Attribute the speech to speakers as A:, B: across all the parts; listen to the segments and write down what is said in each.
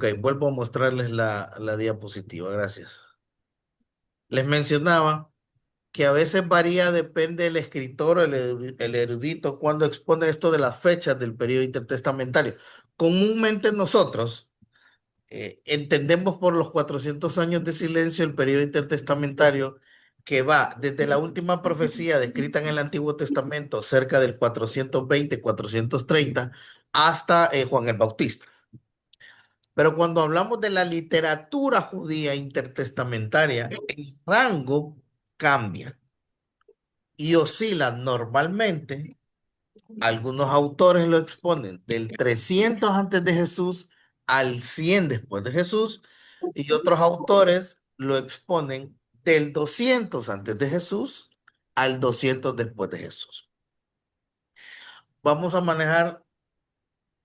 A: Ok, vuelvo a mostrarles la diapositiva, gracias. Les mencionaba que a veces varía, depende del escritor, el erudito, cuando expone esto de las fechas del periodo intertestamentario. Comúnmente nosotros entendemos por los 400 años de silencio el periodo intertestamentario que va desde la última profecía descrita en el Antiguo Testamento, cerca del 420-430, hasta Juan el Bautista. Pero cuando hablamos de la literatura judía intertestamentaria, el rango cambia y oscila normalmente. Algunos autores lo exponen del 300 antes de Jesús al 100 después de Jesús y otros autores lo exponen del 200 antes de Jesús al 200 después de Jesús. Vamos a manejar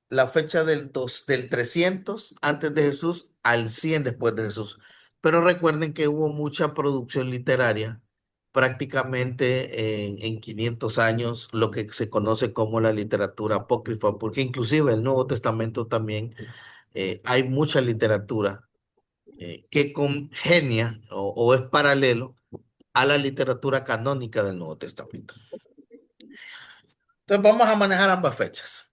A: la fecha del 300 antes de Jesús al 100 después de Jesús. Pero recuerden que hubo mucha producción literaria, prácticamente en 500 años, lo que se conoce como la literatura apócrifa, porque inclusive el Nuevo Testamento también hay mucha literatura que congenia o es paralelo a la literatura canónica del Nuevo Testamento. Entonces vamos a manejar ambas fechas.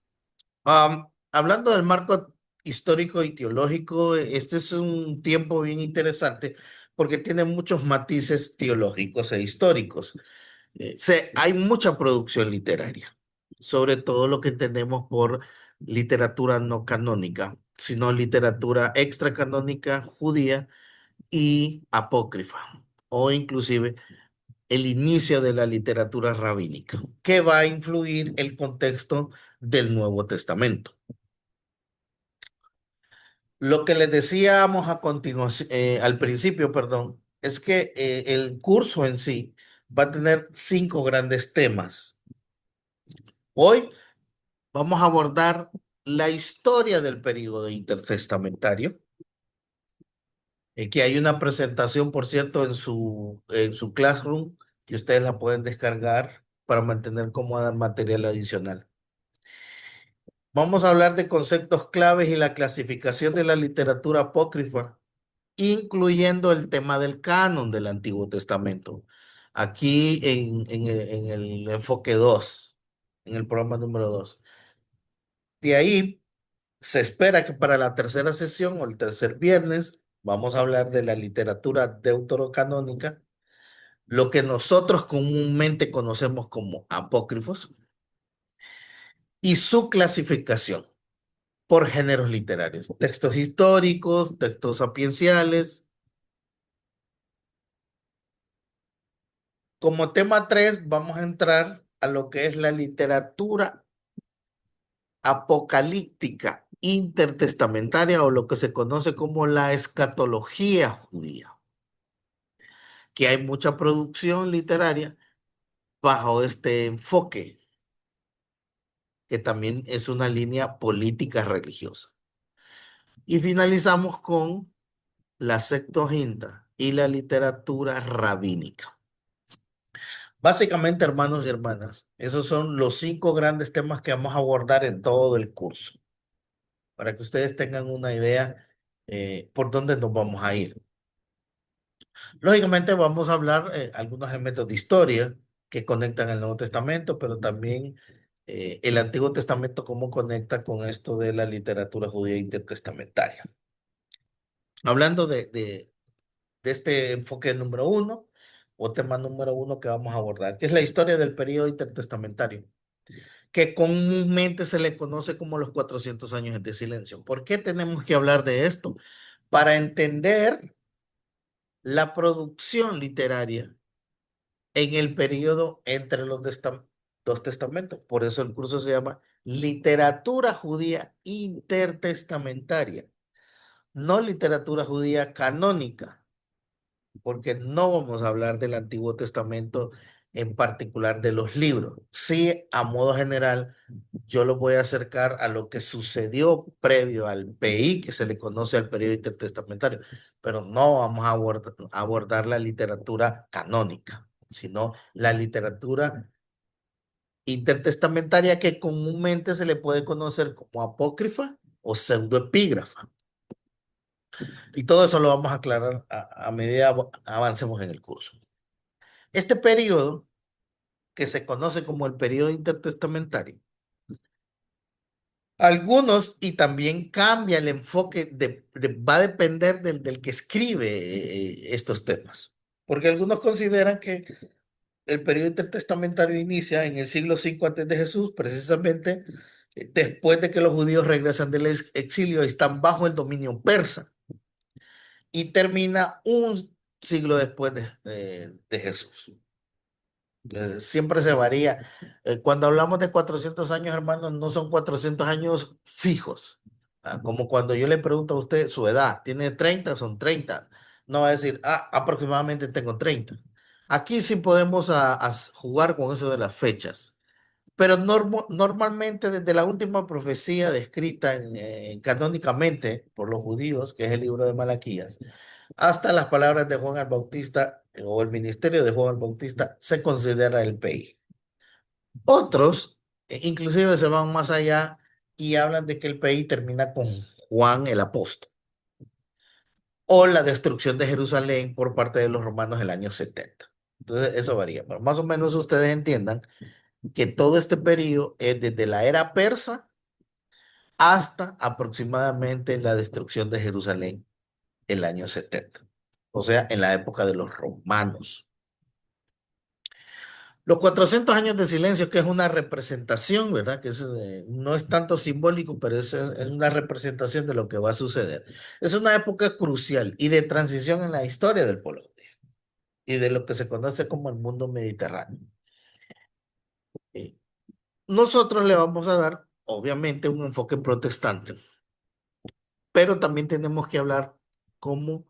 A: Hablando del marco histórico y teológico, este es un tiempo bien interesante porque tiene muchos matices teológicos e históricos. Hay mucha producción literaria, sobre todo lo que entendemos por literatura no canónica, sino literatura extracanónica judía y apócrifa, o inclusive el inicio de la literatura rabínica, que va a influir el contexto del Nuevo Testamento. Lo que les decíamos a continuación, al principio, perdón, es que el curso en sí va a tener 5 grandes temas. Hoy vamos a abordar la historia del periodo intertestamentario, que hay una presentación, por cierto, en su Classroom, que ustedes la pueden descargar para mantener cómoda material adicional. Vamos a hablar de conceptos claves y la clasificación de la literatura apócrifa, incluyendo el tema del canon del Antiguo Testamento. Aquí en el enfoque 2, en el programa número 2. De ahí se espera que para la tercera sesión o el tercer viernes vamos a hablar de la literatura deuterocanónica, lo que nosotros comúnmente conocemos como apócrifos, y su clasificación por géneros literarios, textos históricos, textos sapienciales. Como tema 3 vamos a entrar a lo que es la literatura apocalíptica intertestamentaria o lo que se conoce como la escatología judía, que hay mucha producción literaria bajo este enfoque, que también es una línea política religiosa. Y finalizamos con la Septuaginta y la literatura rabínica. Básicamente, hermanos y hermanas, esos son los 5 grandes temas que vamos a abordar en todo el curso, para que ustedes tengan una idea por dónde nos vamos a ir. Lógicamente vamos a hablar algunos elementos de historia que conectan el Nuevo Testamento, pero también el Antiguo Testamento, cómo conecta con esto de la literatura judía intertestamentaria. Hablando de este enfoque número 1, o tema número 1 que vamos a abordar, que es la historia del periodo intertestamentario, que comúnmente se le conoce como los 400 años de silencio. ¿Por qué tenemos que hablar de esto? Para entender la producción literaria en el periodo entre los dos testamentos. Por eso el curso se llama Literatura Judía Intertestamentaria, no literatura judía canónica, porque no vamos a hablar del Antiguo Testamento en particular de los libros. Sí, a modo general, yo lo voy a acercar a lo que sucedió previo al PI, que se le conoce al periodo intertestamentario, pero no vamos a abordar la literatura canónica, sino la literatura intertestamentaria que comúnmente se le puede conocer como apócrifa o pseudoepígrafa. Y todo eso lo vamos a aclarar a medida avancemos en el curso. Este periodo, que se conoce como el periodo intertestamentario, algunos, y también cambia el enfoque, va a depender del que escribe estos temas, porque algunos consideran que el periodo intertestamentario inicia en el siglo V antes de Jesús, precisamente después de que los judíos regresan del exilio y están bajo el dominio persa, y termina un siglo después de Jesús. Siempre se varía. Cuando hablamos de 400 años, hermanos, no son 400 años fijos. Como cuando yo le pregunto a usted su edad, ¿tiene 30? Son 30. No va a decir, aproximadamente tengo 30. Aquí sí podemos jugar con eso de las fechas. Pero normalmente desde la última profecía descrita canónicamente por los judíos, que es el libro de Malaquías, hasta las palabras de Juan el Bautista o el ministerio de Juan el Bautista, se considera el PI. Otros, inclusive se van más allá y hablan de que el PI termina con Juan el Apóstol o la destrucción de Jerusalén por parte de los romanos el año 70. Entonces, eso varía. Pero más o menos ustedes entiendan que todo este periodo es desde la era persa hasta aproximadamente la destrucción de Jerusalén el año 70. O sea, en la época de los romanos. Los 400 años de silencio, que es una representación, ¿verdad? No es tanto simbólico, pero es una representación de lo que va a suceder. Es una época crucial y de transición en la historia del pueblo judío y de lo que se conoce como el mundo mediterráneo. Eh, Nosotros le vamos a dar, obviamente, un enfoque protestante, pero también tenemos que hablar cómo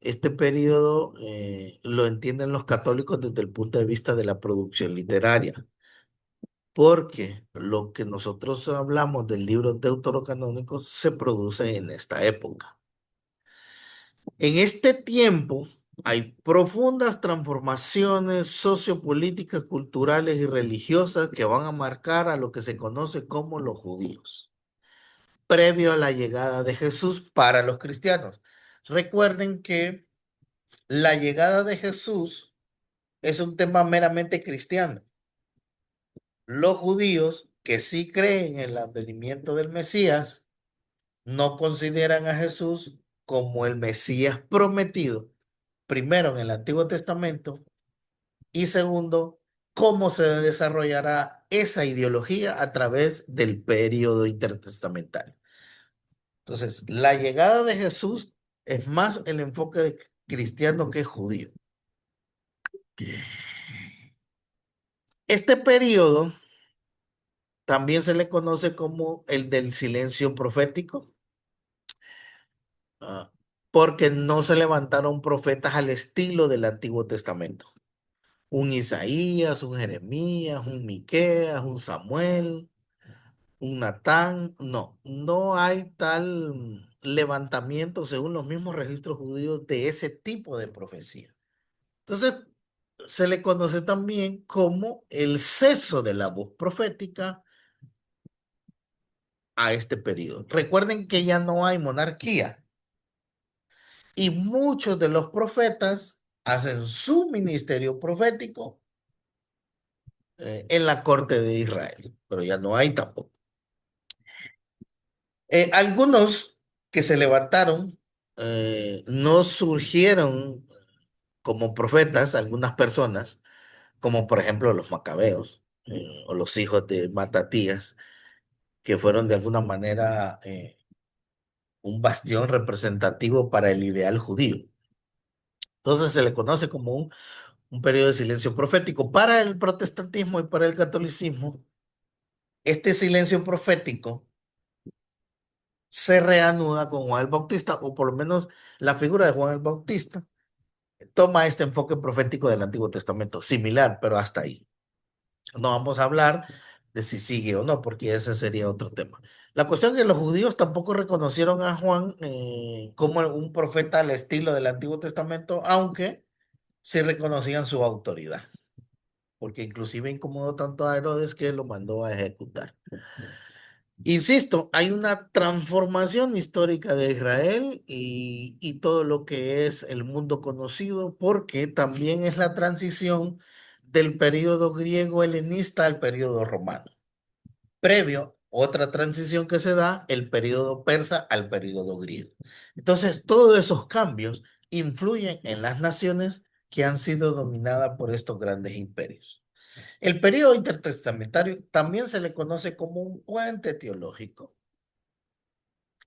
A: este periodo lo entienden los católicos desde el punto de vista de la producción literaria. Porque lo que nosotros hablamos del libro deuterocanónico se produce en esta época. En este tiempo hay profundas transformaciones sociopolíticas, culturales y religiosas que van a marcar a lo que se conoce como los judíos, previo a la llegada de Jesús para los cristianos. Recuerden que la llegada de Jesús es un tema meramente cristiano. Los judíos que sí creen en el advenimiento del Mesías no consideran a Jesús como el Mesías prometido, primero en el Antiguo Testamento y segundo, cómo se desarrollará esa ideología a través del periodo intertestamentario. Entonces, la llegada de Jesús es más el enfoque cristiano que judío. Este periodo también se le conoce como el del silencio profético, ah, porque no se levantaron profetas al estilo del Antiguo Testamento. Un Isaías, un Jeremías, un Miqueas, un Samuel, un Natán. No, no hay tal levantamiento según los mismos registros judíos de ese tipo de profecía. Entonces, se le conoce también como el ceso de la voz profética a este periodo. Recuerden que ya no hay monarquía y muchos de los profetas hacen su ministerio profético en la corte de Israel, pero ya no hay tampoco. Algunos que se levantaron no surgieron como profetas, algunas personas, como por ejemplo los macabeos o los hijos de Matatías, que fueron de alguna manera un bastión representativo para el ideal judío. Entonces se le conoce como un periodo de silencio profético. Para el protestantismo y para el catolicismo, este silencio profético se reanuda con Juan el Bautista, o por lo menos la figura de Juan el Bautista toma este enfoque profético del Antiguo Testamento, similar, pero hasta ahí. No vamos a hablar de si sigue o no, porque ese sería otro tema. La cuestión es que los judíos tampoco reconocieron a Juan como un profeta al estilo del Antiguo Testamento, aunque sí reconocían su autoridad, porque inclusive incomodó tanto a Herodes que lo mandó a ejecutar. Insisto, hay una transformación histórica de Israel y todo lo que es el mundo conocido, porque también es la transición del periodo griego helenista al periodo romano. Previo, otra transición que se da, el periodo persa al periodo griego. Entonces, todos esos cambios influyen en las naciones que han sido dominadas por estos grandes imperios. El periodo intertestamentario también se le conoce como un puente teológico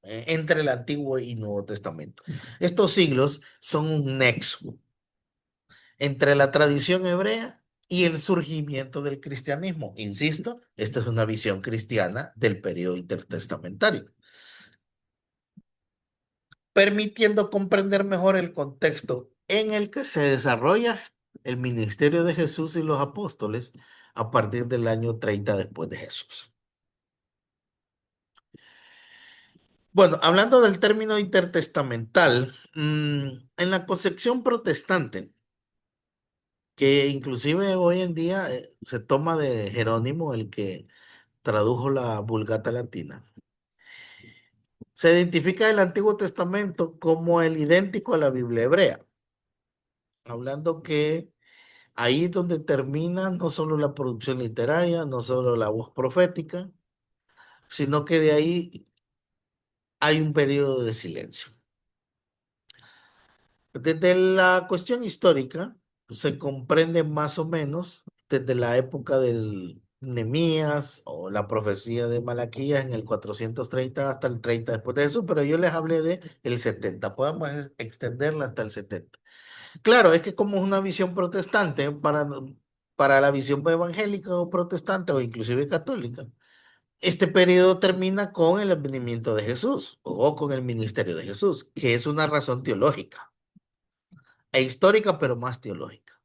A: entre el Antiguo y Nuevo Testamento. Estos siglos son un nexo entre la tradición hebrea y el surgimiento del cristianismo. Insisto, esta es una visión cristiana del periodo intertestamentario, permitiendo comprender mejor el contexto en el que se desarrolla el ministerio de Jesús y los apóstoles a partir del año 30 después de Jesús. Bueno, hablando del término intertestamental, en la concepción protestante, que inclusive hoy en día se toma de Jerónimo, el que tradujo la Vulgata Latina, se identifica el Antiguo Testamento como el idéntico a la Biblia hebrea, hablando que ahí es donde termina no solo la producción literaria, no solo la voz profética, sino que de ahí hay un periodo de silencio. Desde la cuestión histórica se comprende más o menos desde la época del Nemías o la profecía de Malaquías en el 430 hasta el 30 después de Jesús, pero yo les hablé de el 70. Podemos extenderla hasta el 70. Claro, es que como es una visión protestante para la visión evangélica o protestante o inclusive católica, este periodo termina con el advenimiento de Jesús o con el ministerio de Jesús, que es una razón teológica e histórica, pero más teológica.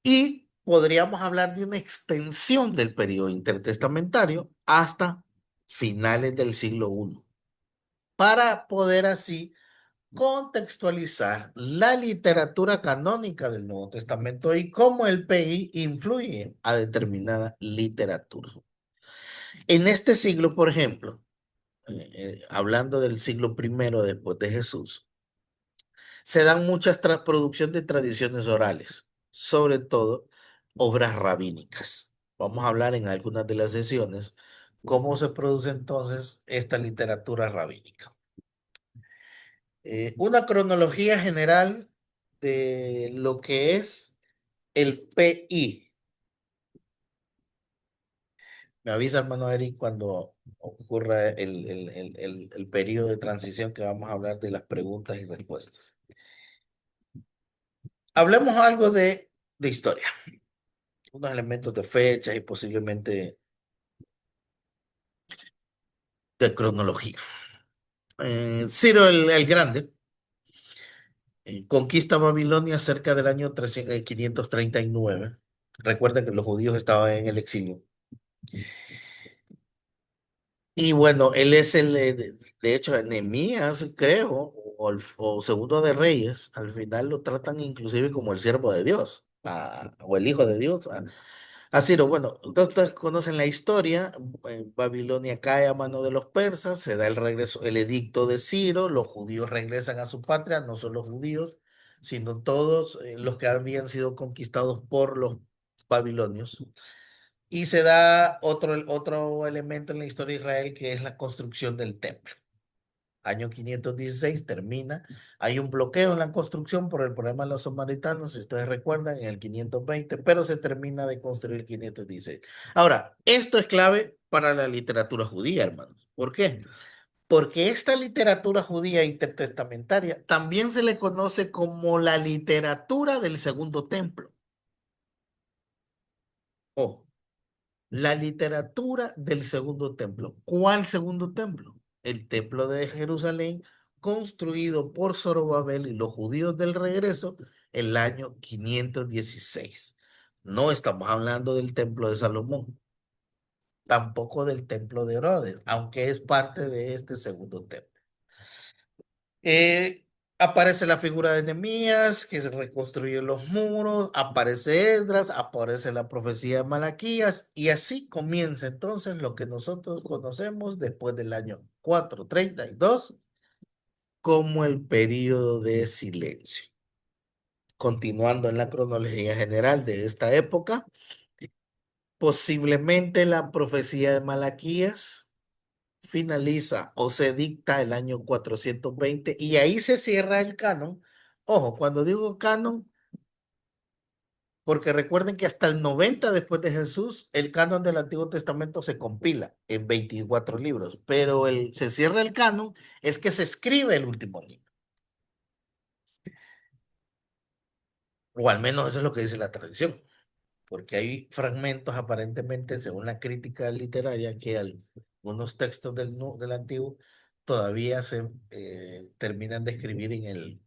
A: Y podríamos hablar de una extensión del periodo intertestamentario hasta finales del siglo I, para poder así contextualizar la literatura canónica del Nuevo Testamento y cómo el PI influye a determinada literatura. En este siglo, por ejemplo, hablando del siglo I después de Jesús, se dan muchas producciones de tradiciones orales, sobre todo obras rabínicas. Vamos a hablar en algunas de las sesiones cómo se produce entonces esta literatura rabínica. Una cronología general de lo que es el PI. Me avisa, hermano Eric, cuando ocurra el periodo de transición que vamos a hablar de las preguntas y respuestas. Hablemos algo de historia, unos elementos de fechas y posiblemente de cronología. Ciro el Grande conquista Babilonia cerca del año 539. Recuerden que los judíos estaban en el exilio. Y bueno, él es de hecho, Nehemías, creo, o Segundo de Reyes, al final lo tratan inclusive como el siervo de Dios, o el hijo de Dios. A Ciro, bueno, ustedes conocen la historia, Babilonia cae a mano de los persas, se da el regreso, el edicto de Ciro, los judíos regresan a su patria, no solo judíos, sino todos los que habían sido conquistados por los babilonios. Y se da otro elemento en la historia de Israel que es la construcción del templo. Año 516 termina. Hay un bloqueo en la construcción por el problema de los samaritanos, si ustedes recuerdan, en el 520, pero se termina de construir 516. Ahora, esto es clave para la literatura judía, hermanos. ¿Por qué? Porque esta literatura judía intertestamentaria también se le conoce como la literatura del segundo templo. Ojo. La literatura del segundo templo. ¿Cuál segundo templo? El templo de Jerusalén, construido por Zorobabel y los judíos del regreso el año 516. No estamos hablando del templo de Salomón, tampoco del templo de Herodes, aunque es parte de este segundo templo. Aparece la figura de Nehemías, que se reconstruye los muros, aparece Esdras, aparece la profecía de Malaquías, y así comienza entonces lo que nosotros conocemos después del año 432 como el período de silencio. Continuando en la cronología general de esta época, posiblemente la profecía de Malaquías finaliza o se dicta el año 420 y ahí se cierra el canon. Ojo, cuando digo canon, porque recuerden que hasta el 90 después de Jesús, el canon del Antiguo Testamento se compila en 24 libros, pero se cierra el canon es que se escribe el último libro, o al menos eso es lo que dice la tradición, porque hay fragmentos aparentemente, según la crítica literaria, que algunos textos del Antiguo todavía se terminan de escribir en el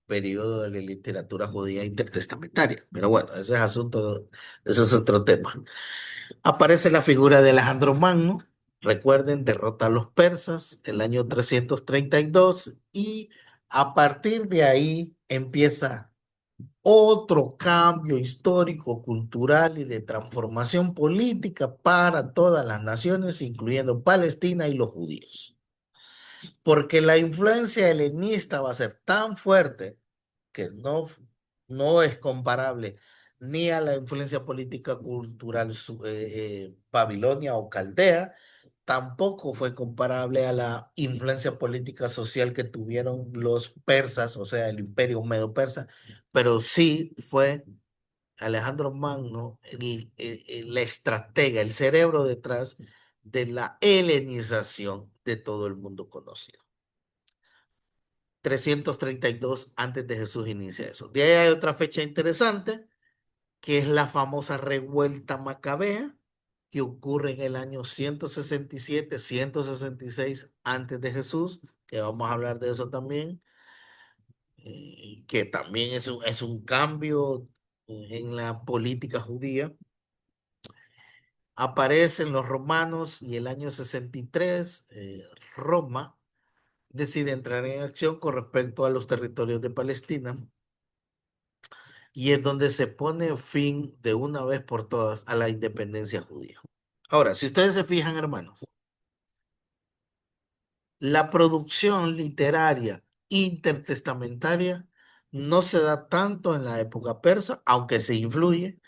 A: periodo de la literatura judía intertestamentaria. Pero bueno, ese es asunto, ese es otro tema. Aparece la figura de Alejandro Magno. Recuerden, derrota a los persas el año 332 y a partir de ahí empieza otro cambio histórico, cultural y de transformación política para todas las naciones, incluyendo Palestina y los judíos. Porque la influencia helenista va a ser tan fuerte que no es comparable ni a la influencia política cultural babilonia o caldea, tampoco fue comparable a la influencia política social que tuvieron los persas, o sea, el imperio medo-persa, pero sí fue Alejandro Magno la estratega, el cerebro detrás de la helenización de todo el mundo conocido. 332 antes de Jesús inicia eso. De ahí hay otra fecha interesante, que es la famosa revuelta macabea, que ocurre en el año 167, 166 antes de Jesús, que vamos a hablar de eso también, que también es un cambio en la política judía. Aparecen los romanos y el año 63, Roma decide entrar en acción con respecto a los territorios de Palestina y es donde se pone fin de una vez por todas a la independencia judía. Ahora, si ustedes se fijan, hermanos, la producción literaria intertestamentaria no se da tanto en la época persa, aunque se influye,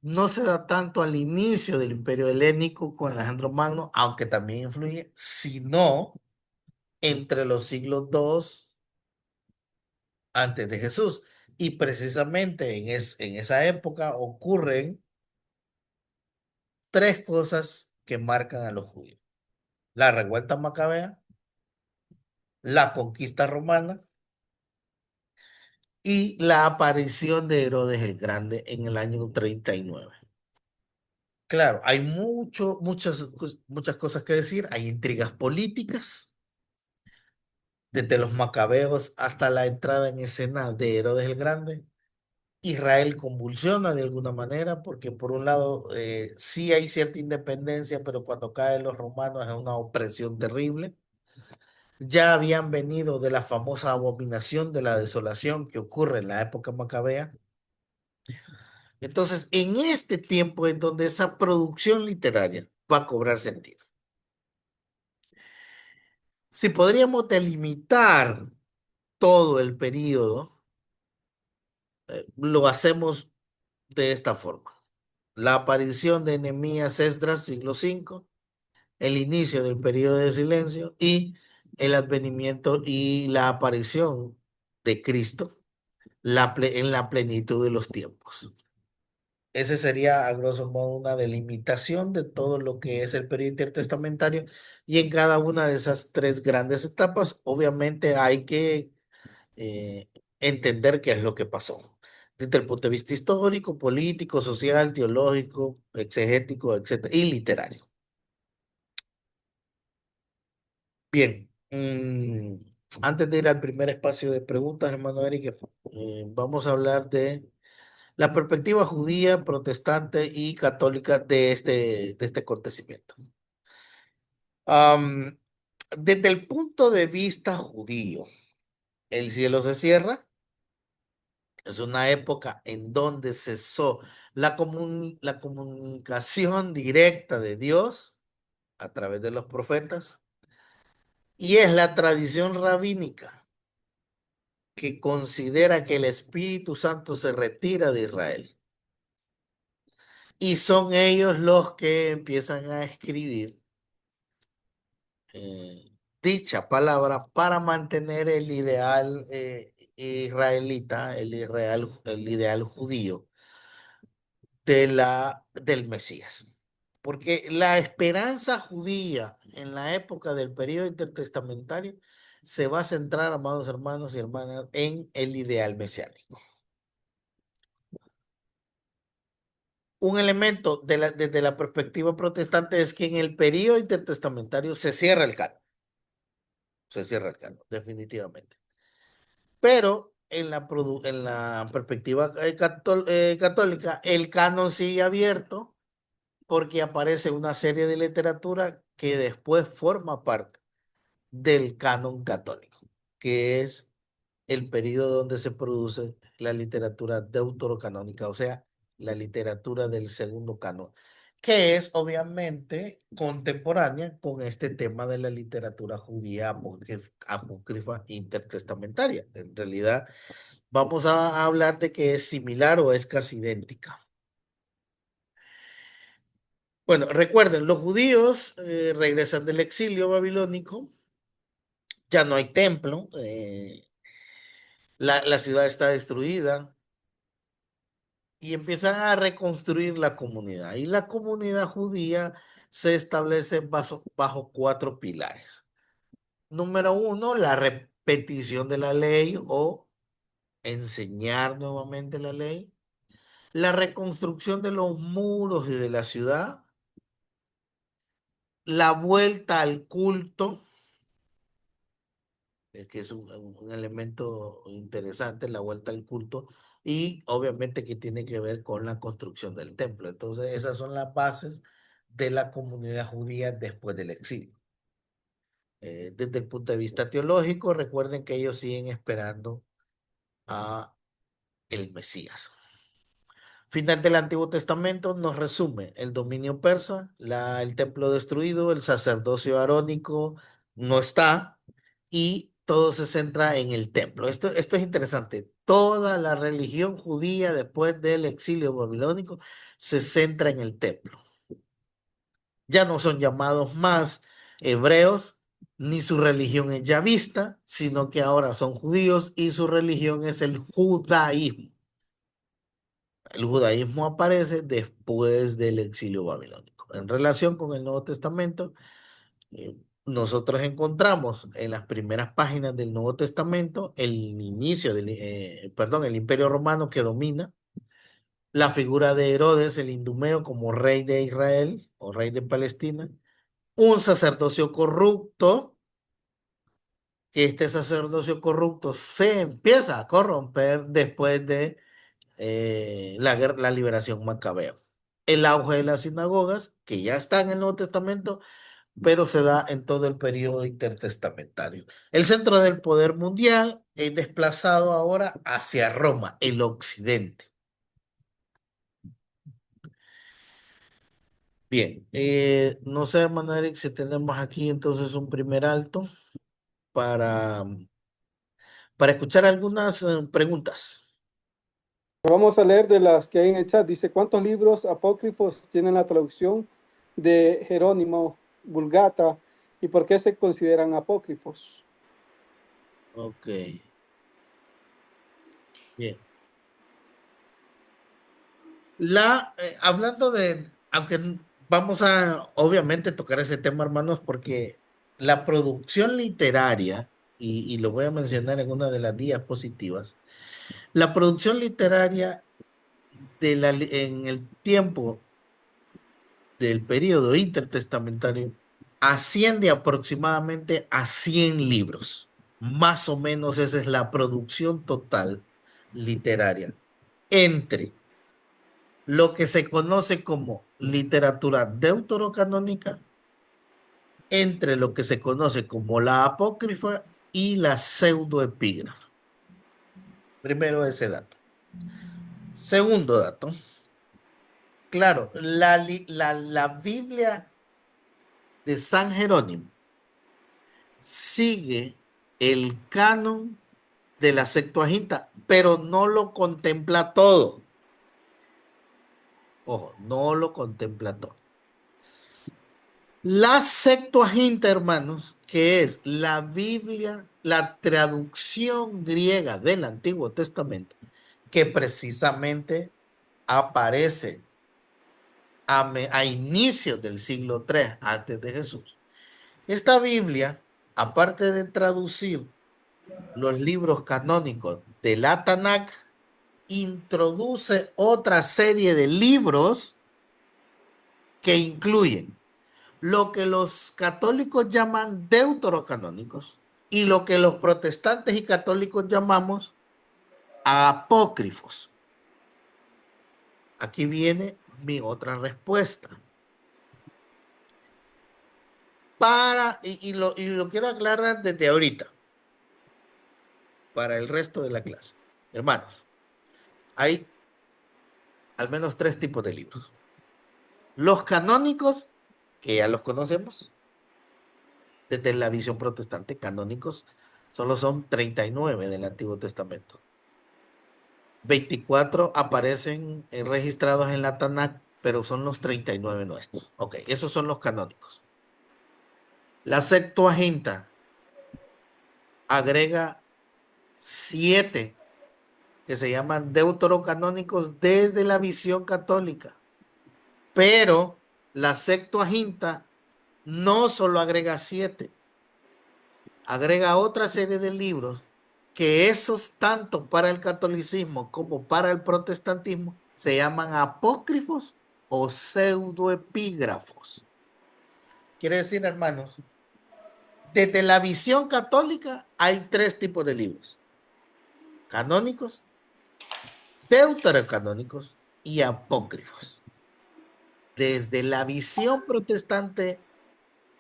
A: no se da tanto al inicio del Imperio Helénico con Alejandro Magno, aunque también influye, sino entre los siglos II antes de Jesús. Y precisamente en esa época ocurren tres cosas que marcan a los judíos. La revuelta macabea, la conquista romana y la aparición de Herodes el Grande en el año 39. Claro, hay muchas cosas que decir, hay intrigas políticas, desde los macabeos hasta la entrada en escena de Herodes el Grande. Israel convulsiona de alguna manera porque por un lado sí hay cierta independencia, pero cuando caen los romanos es una opresión terrible. Ya habían venido de la famosa abominación de la desolación que ocurre en la época macabea. Entonces, en este tiempo es donde esa producción literaria va a cobrar sentido. Si podríamos delimitar todo el periodo, lo hacemos de esta forma. La aparición de Nehemías Esdras, siglo V, el inicio del periodo de silencio y el advenimiento y la aparición de Cristo en la plenitud de los tiempos. Ese sería, a grosso modo, una delimitación de todo lo que es el periodo intertestamentario y en cada una de esas tres grandes etapas, obviamente hay que eh, entender qué es lo que pasó desde el punto de vista histórico, político, social, teológico, exegético, etcétera, y literario. Bien, antes de ir al primer espacio de preguntas, hermano Eric, vamos a hablar de la perspectiva judía, protestante y católica de este acontecimiento. Am, Desde el punto de vista judío, el cielo se cierra. Es una época en donde cesó la comunicación directa de Dios a través de los profetas, y es la tradición rabínica que considera que el Espíritu Santo se retira de Israel. Y son ellos los que empiezan a escribir dicha palabra para mantener el ideal israelita, el ideal judío del Mesías. Porque la esperanza judía en la época del periodo intertestamentario se va a centrar, amados hermanos y hermanas, en el ideal mesiánico. Un elemento desde la perspectiva protestante es que en el periodo intertestamentario se cierra el canon. Se cierra el canon, definitivamente. Pero en la perspectiva católica, el canon sigue abierto porque aparece una serie de literatura que después forma parte del canon católico, que es el periodo donde se produce la literatura deuterocanónica, o sea, la literatura del segundo canon, que es obviamente contemporánea con este tema de la literatura judía apócrifa intertestamentaria. En realidad, vamos a hablar de que es similar o es casi idéntica. Bueno, recuerden, los judíos regresan del exilio babilónico, ya no hay templo, la ciudad está destruida y empiezan a reconstruir la comunidad. Y la comunidad judía se establece bajo cuatro pilares. Número uno, la repetición de la ley o enseñar nuevamente la ley. La reconstrucción de los muros y de la ciudad. La vuelta al culto, que es un elemento interesante, la vuelta al culto, y obviamente que tiene que ver con la construcción del templo. Entonces, esas son las bases de la comunidad judía después del exilio. Desde el punto de vista teológico, recuerden que ellos siguen esperando a el Mesías. Final del Antiguo Testamento nos resume el dominio persa, el templo destruido, el sacerdocio arónico no está y todo se centra en el templo. Esto es interesante. Toda la religión judía después del exilio babilónico se centra en el templo. Ya no son llamados más hebreos, ni su religión es yavista, sino que ahora son judíos y su religión es el judaísmo. El judaísmo aparece después del exilio babilónico. En relación con el Nuevo Testamento, eh, nosotros encontramos en las primeras páginas del Nuevo Testamento el inicio el Imperio Romano que domina, la figura de Herodes, el Idumeo, como rey de Israel o rey de Palestina, un sacerdocio corrupto, que este sacerdocio corrupto se empieza a corromper después de la liberación macabeo. El auge de las sinagogas, que ya está en el Nuevo Testamento, pero se da en todo el periodo intertestamentario. El centro del poder mundial es desplazado ahora hacia Roma, el occidente. Bien, no sé, hermano Eric, si tenemos aquí entonces un primer alto para, para escuchar algunas preguntas.
B: Vamos a leer de las que hay en el chat. Dice, ¿cuántos libros apócrifos tienen la traducción de Jerónimo Vulgata y por qué se consideran apócrifos?
A: Ok, bien. Hablando aunque vamos a obviamente tocar ese tema, hermanos, porque la producción literaria, y lo voy a mencionar en una de las diapositivas, la producción literaria en el tiempo del periodo intertestamentario asciende aproximadamente a 100 libros. Más o menos esa es la producción total literaria entre lo que se conoce como literatura deuterocanónica, entre lo que se conoce como la apócrifa y la pseudoepígrafa. Primero ese dato. Segundo dato. Claro, la Biblia de San Jerónimo sigue el canon de la Septuaginta, pero no lo contempla todo. Ojo, no lo contempla todo. La Septuaginta, hermanos, que es la Biblia, la traducción griega del Antiguo Testamento, que precisamente aparece a inicios del siglo III antes de Jesús. Esta Biblia, aparte de traducir los libros canónicos de la Tanakh, introduce otra serie de libros que incluyen lo que los católicos llaman deuterocanónicos y lo que los protestantes y católicos llamamos apócrifos. Aquí viene mi otra respuesta. Y lo quiero aclarar desde ahorita, para el resto de la clase. Hermanos, hay al menos tres tipos de libros. Los canónicos, que ya los conocemos, desde la visión protestante, canónicos, solo son 39 del Antiguo Testamento. 24 aparecen registrados en la Tanakh, pero son los 39 nuestros. Ok, esos son los canónicos. La Septuaginta agrega 7 que se llaman deuterocanónicos desde la visión católica, pero la Septuaginta no solo agrega 7, agrega otra serie de libros que esos tanto para el catolicismo como para el protestantismo se llaman apócrifos o pseudoepígrafos. Quiere decir, hermanos, desde la visión católica hay tres tipos de libros: canónicos, deuterocanónicos y apócrifos. Desde la visión protestante,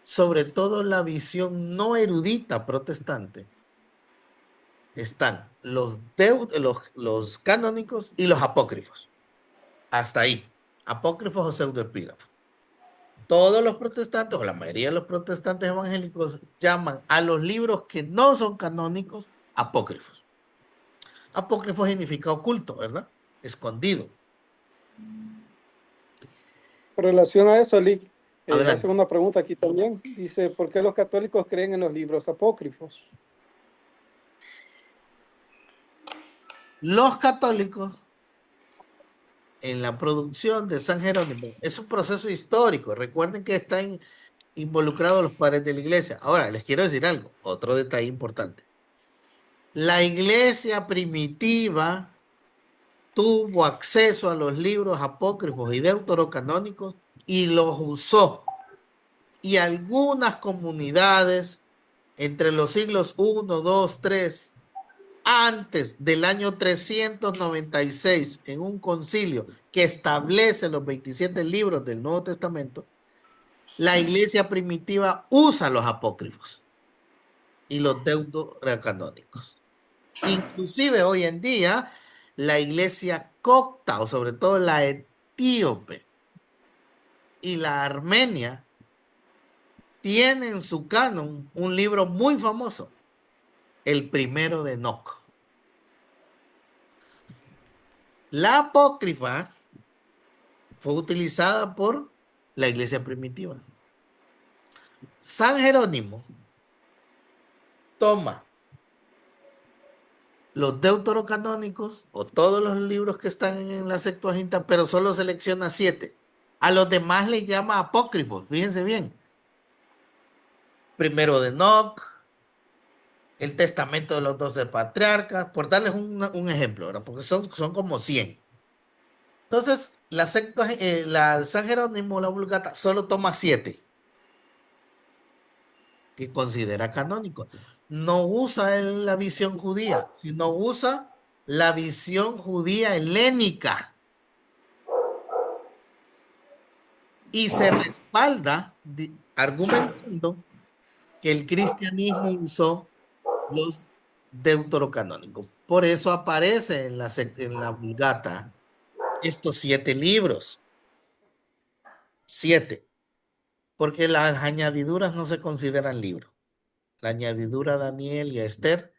A: sobre todo la visión no erudita protestante, están los canónicos y los apócrifos. Hasta ahí. Apócrifos o pseudoepígrafos. Todos los protestantes, o la mayoría de los protestantes evangélicos, llaman a los libros que no son canónicos apócrifos. Apócrifo significa oculto, ¿verdad? Escondido.
B: En relación a eso, Lick, hace
A: Adelante.
B: una pregunta aquí también. Dice, ¿por qué los católicos creen en los libros apócrifos?
A: Los católicos, en la producción de San Jerónimo, es un proceso histórico. Recuerden que están involucrados los padres de la iglesia. Ahora, les quiero decir algo, otro detalle importante. La iglesia primitiva tuvo acceso a los libros apócrifos y deuterocanónicos y los usó. Y algunas comunidades entre los siglos I, II, III, antes del año 396, en un concilio que establece los 27 libros del Nuevo Testamento, la iglesia primitiva usa los apócrifos y los deuterocanónicos. Inclusive hoy en día, la iglesia copta, o sobre todo la etíope y la armenia, tienen en su canon un libro muy famoso, el primero de Enoc. La apócrifa fue utilizada por la iglesia primitiva. San Jerónimo toma los deuterocanónicos o todos los libros que están en la Septuaginta, pero solo selecciona 7. A los demás le llama apócrifos, fíjense bien. Primero de Enoc, el testamento de los 12 patriarcas, por darles un ejemplo, ¿verdad? Porque son como 100. Entonces, la San Jerónimo, la Vulgata, solo toma 7 que considera canónico. No usa la visión judía, sino usa la visión judía helénica y se respalda argumentando que el cristianismo usó los deuterocanónicos. Por eso aparece en en la Vulgata estos 7 libros. 7. Porque las añadiduras no se consideran libros. La añadidura a Daniel y a Esther,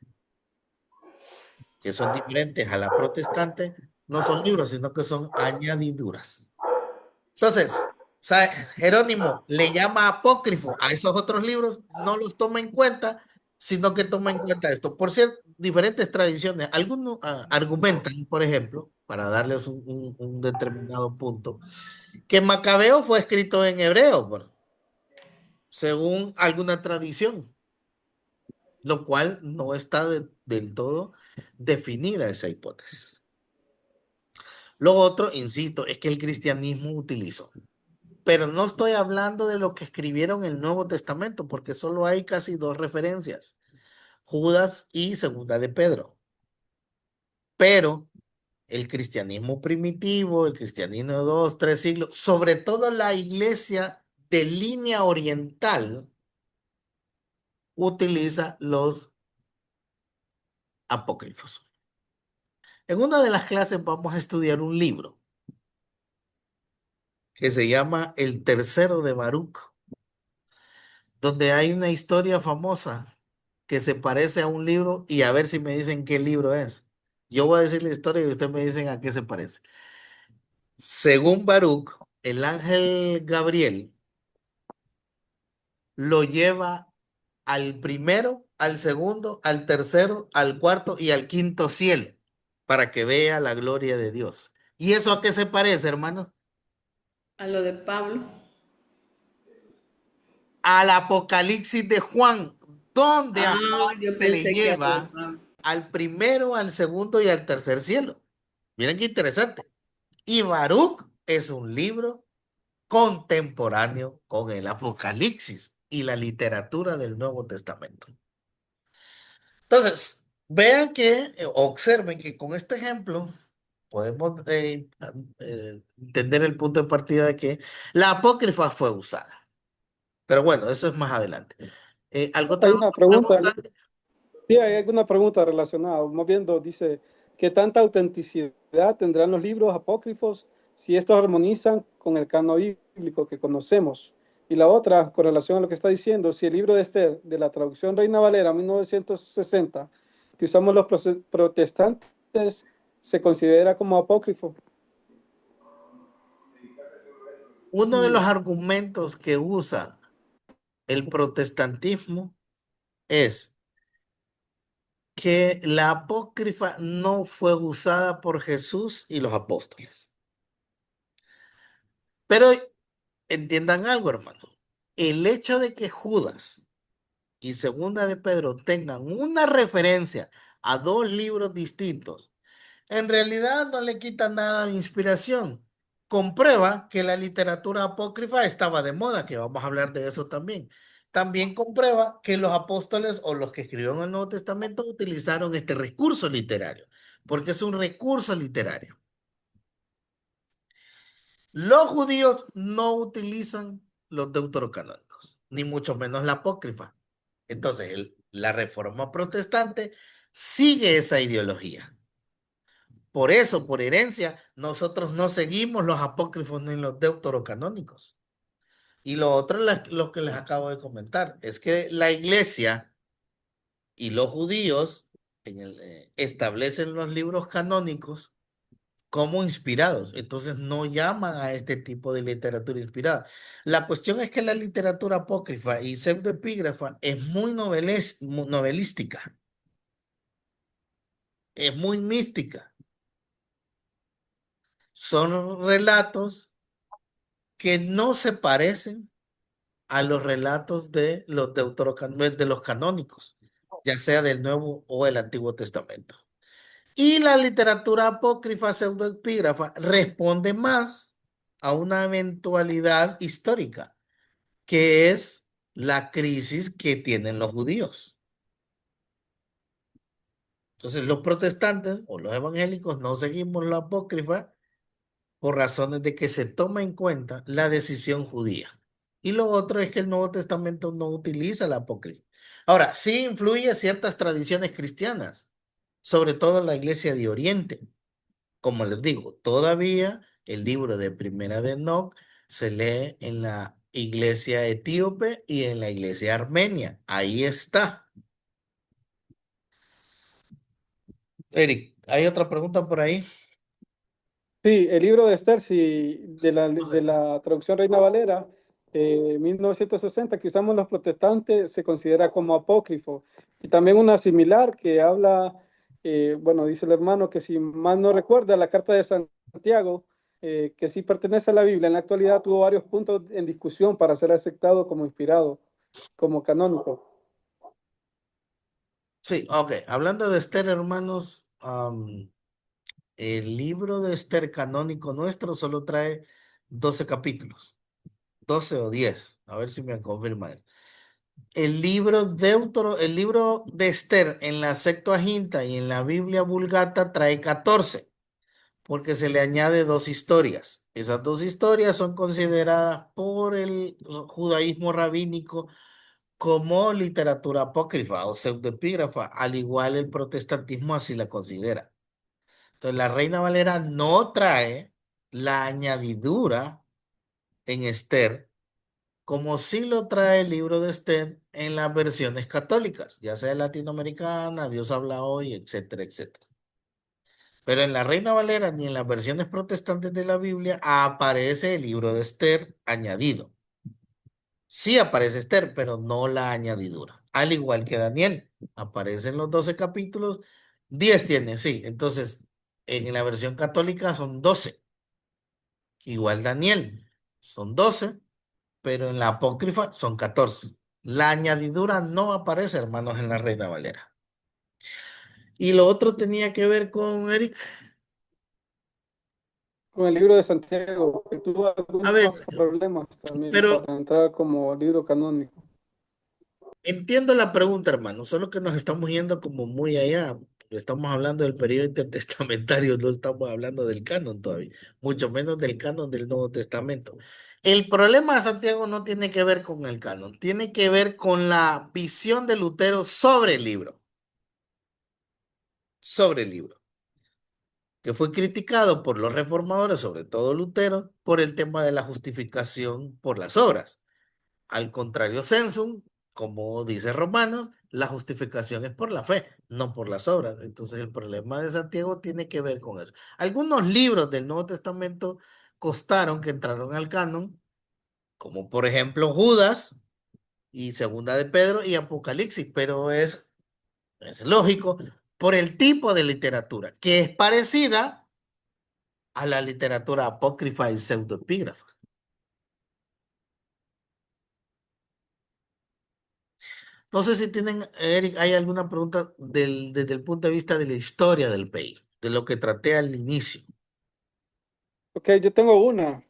A: que son diferentes a la protestante, no son libros, sino que son añadiduras. Entonces, Jerónimo le llama apócrifo a esos otros libros, no los toma en cuenta, sino que toma en cuenta esto. Por cierto, diferentes tradiciones, algunos argumentan, por ejemplo, para darles un determinado punto, que Macabeo fue escrito en hebreo, bueno, según alguna tradición, lo cual no está del todo definida esa hipótesis. Lo otro, insisto, es que el cristianismo utilizó. Pero no estoy hablando de lo que escribieron el Nuevo Testamento, porque solo hay casi 2 referencias, Judas y Segunda de Pedro. Pero el cristianismo primitivo, el cristianismo de 2, 3 siglos, sobre todo la iglesia de línea oriental, utiliza los apócrifos. En una de las clases vamos a estudiar un libro que se llama El Tercero de Baruch, donde hay una historia famosa que se parece a un libro y a ver si me dicen qué libro es. Yo voy a decir la historia y ustedes me dicen a qué se parece. Según Baruch, el ángel Gabriel lo lleva al primero, al segundo, al tercero, al cuarto y al quinto cielo para que vea la gloria de Dios. ¿Y eso a qué se parece, hermano?
C: A lo de Pablo.
A: Al Apocalipsis de Juan, donde a
C: Ah,
A: Juan
C: yo
A: se le
C: pensé que a lo de
A: lleva
C: Pablo.
A: al primero, al segundo y al tercer cielo. Miren qué interesante. Y Baruch es un libro contemporáneo con el Apocalipsis y la literatura del Nuevo Testamento. Entonces, vean que, observen que con este ejemplo podemos entender el punto de partida de que la apócrifa fue usada. Pero bueno, eso es más adelante. ¿Algo otra
B: Hay una pregunta.
A: pregunta?
B: Sí, hay alguna pregunta relacionada. Vamos viendo, dice, ¿qué tanta autenticidad tendrán los libros apócrifos si estos armonizan con el canon bíblico que conocemos? Y la otra, con relación a lo que está diciendo, si el libro de Esther, de la traducción Reina Valera 1960, que usamos los protestantes, se considera como apócrifo.
A: Uno de los argumentos que usa el protestantismo es que la apócrifa no fue usada por Jesús y los apóstoles. Pero entiendan algo, hermano. El hecho de que Judas y Segunda de Pedro tengan una referencia a 2 libros distintos, en realidad no le quita nada de inspiración. Comprueba que la literatura apócrifa estaba de moda, que vamos a hablar de eso también. También comprueba que los apóstoles o los que escribieron el Nuevo Testamento utilizaron este recurso literario, porque es un recurso literario. Los judíos no utilizan los deuterocanónicos, ni mucho menos la apócrifa. Entonces, la reforma protestante sigue esa ideología. Por eso, por herencia, nosotros no seguimos los apócrifos ni los deuterocanónicos. Y lo otro, lo que les acabo de comentar, es que la iglesia y los judíos establecen los libros canónicos como inspirados. Entonces no llaman a este tipo de literatura inspirada. La cuestión es que la literatura apócrifa y pseudoepígrafa es muy novelística, es muy mística. Son relatos que no se parecen a los relatos de los de los canónicos, ya sea del Nuevo o el Antiguo Testamento. Y la literatura apócrifa pseudoepígrafa responde más a una eventualidad histórica, que es la crisis que tienen los judíos. Entonces, los protestantes o los evangélicos no seguimos la apócrifa por razones de que se toma en cuenta la decisión judía. Y lo otro es que el Nuevo Testamento no utiliza la apócrifa. Ahora, sí influye ciertas tradiciones cristianas, sobre todo en la iglesia de Oriente. Como les digo, todavía el libro de Primera de Enoc se lee en la iglesia etíope y en la iglesia armenia. Ahí está. Eric, ¿hay otra pregunta por ahí?
B: Sí, el libro de Esther, sí, de la traducción Reina Valera, 1960, que usamos los protestantes, se considera como apócrifo. Y también una similar que habla, bueno, dice el hermano que si mal no recuerda, la Carta de Santiago, que sí pertenece a la Biblia, en la actualidad tuvo varios puntos en discusión para ser aceptado como inspirado, como canónico.
A: Sí, ok. Hablando de Esther, hermanos, el libro de Esther canónico nuestro solo trae 12 capítulos, 12 o 10. A ver si me confirman. El libro de Esther en la Septuaginta y en la Biblia Vulgata trae 14, porque se le añade dos historias. Esas dos historias son consideradas por el judaísmo rabínico como literatura apócrifa o pseudoepígrafa, al igual el protestantismo así la considera. Entonces, la Reina Valera no trae la añadidura en Esther como sí lo trae el libro de Esther en las versiones católicas, ya sea latinoamericana, Dios habla hoy, etcétera, etcétera. Pero en la Reina Valera ni en las versiones protestantes de la Biblia aparece el libro de Esther añadido. Sí aparece Esther, pero no la añadidura. Al igual que Daniel, aparecen los 12 capítulos, 10 tiene, sí. Entonces, en la versión católica son 12. Igual Daniel, son 12, pero en la apócrifa son 14. La añadidura no aparece, hermanos, en la Reina Valera. Y lo otro tenía que ver con Eric.
B: Con el libro de Santiago, que tuvo
A: A
B: algunos
A: ver,
B: problemas también
A: pero
B: para entrar como libro canónico.
A: entiendo la pregunta, hermano, solo que nos estamos yendo como muy allá. Estamos hablando del periodo intertestamentario, no estamos hablando del canon todavía, mucho menos del canon del Nuevo Testamento. El problema de Santiago no tiene que ver con el canon, tiene que ver con la visión de Lutero sobre el libro, que fue criticado por los reformadores, sobre todo Lutero, por el tema de la justificación por las obras. Al contrario, Sensum, como dice Romanos, la justificación es por la fe, no por las obras. Entonces el problema de Santiago tiene que ver con eso. Algunos libros del Nuevo Testamento costaron que entraron al canon, como por ejemplo Judas y Segunda de Pedro y Apocalipsis, pero es lógico por el tipo de literatura, que es parecida a la literatura apócrifa y pseudoepígrafa. No sé si tienen, Eric, hay alguna pregunta desde el punto de vista de la historia del país, de lo que traté al inicio.
B: Ok, yo tengo una.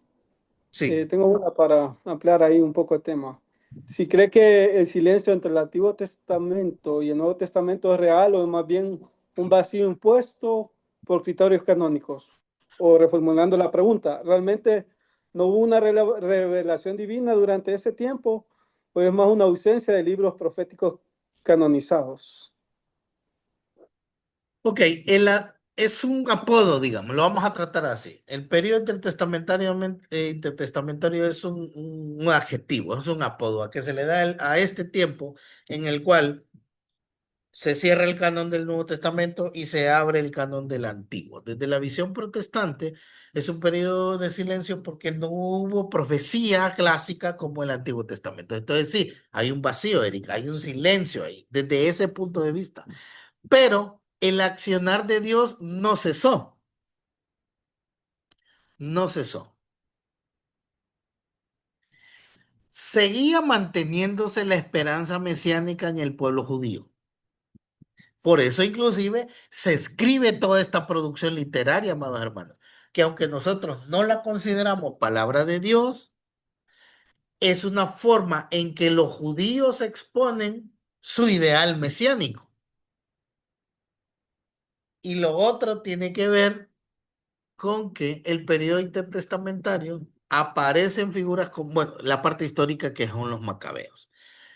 A: Sí.
B: Tengo una para ampliar ahí un poco el tema. Si cree que el silencio entre el Antiguo Testamento y el Nuevo Testamento es real o es más bien un vacío impuesto por criterios canónicos. O reformulando la pregunta, ¿realmente no hubo una revelación divina durante ese tiempo o es más una ausencia de libros proféticos canonizados?
A: Ok, es un apodo, digamos, lo vamos a tratar así. El periodo intertestamentario es un adjetivo, es un apodo a que se le da a este tiempo en el cual se cierra el canon del Nuevo Testamento y se abre el canon del Antiguo. Desde la visión protestante es un periodo de silencio porque no hubo profecía clásica como el Antiguo Testamento. Entonces sí, hay un vacío, Erika, hay un silencio ahí, desde ese punto de vista. Pero el accionar de Dios no cesó, no cesó. Seguía manteniéndose la esperanza mesiánica en el pueblo judío. Por eso inclusive se escribe toda esta producción literaria, amados hermanos, que aunque nosotros no la consideramos palabra de Dios, es una forma en que los judíos exponen su ideal mesiánico. Y lo otro tiene que ver con que el periodo intertestamentario aparecen figuras como, bueno, la parte histórica que son los macabeos,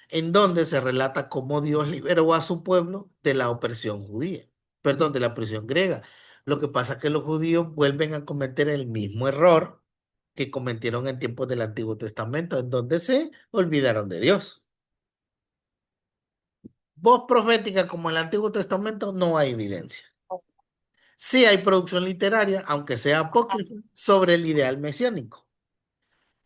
A: en donde se relata cómo Dios liberó a su pueblo de la opresión judía, perdón, de la opresión griega. Lo que pasa es que los judíos vuelven a cometer el mismo error que cometieron en tiempos del Antiguo Testamento, en donde se olvidaron de Dios. Voz profética como en el Antiguo Testamento no hay evidencia. Sí hay producción literaria, aunque sea apócrifa, sobre el ideal mesiánico.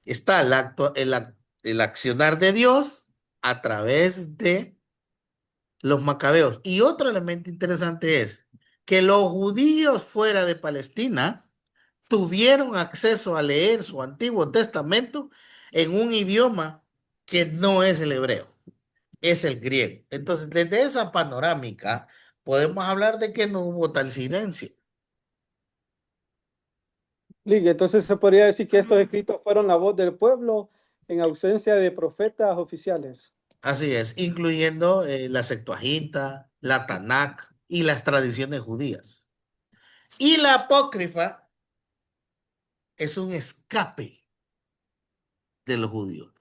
A: Está el accionar de Dios a través de los macabeos. Y otro elemento interesante es que los judíos fuera de Palestina tuvieron acceso a leer su Antiguo Testamento en un idioma que no es el hebreo, es el griego. Entonces, desde esa panorámica, podemos hablar de que no hubo tal silencio.
B: Ligue, entonces se podría decir que estos escritos fueron la voz del pueblo en ausencia de profetas oficiales.
A: Así es, incluyendo la Septuaginta, la Tanakh y las tradiciones judías. Y la apócrifa es un escape de los judíos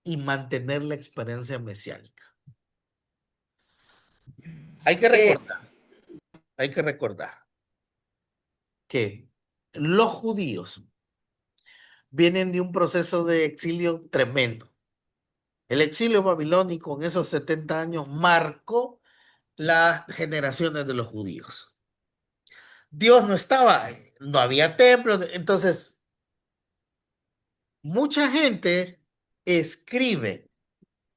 A: y mantener la experiencia mesiánica. Hay que recordar, hay que recordar que los judíos vienen de un proceso de exilio tremendo. El exilio babilónico en esos 70 años marcó las generaciones de los judíos. Dios no estaba, no había templos, entonces mucha gente escribe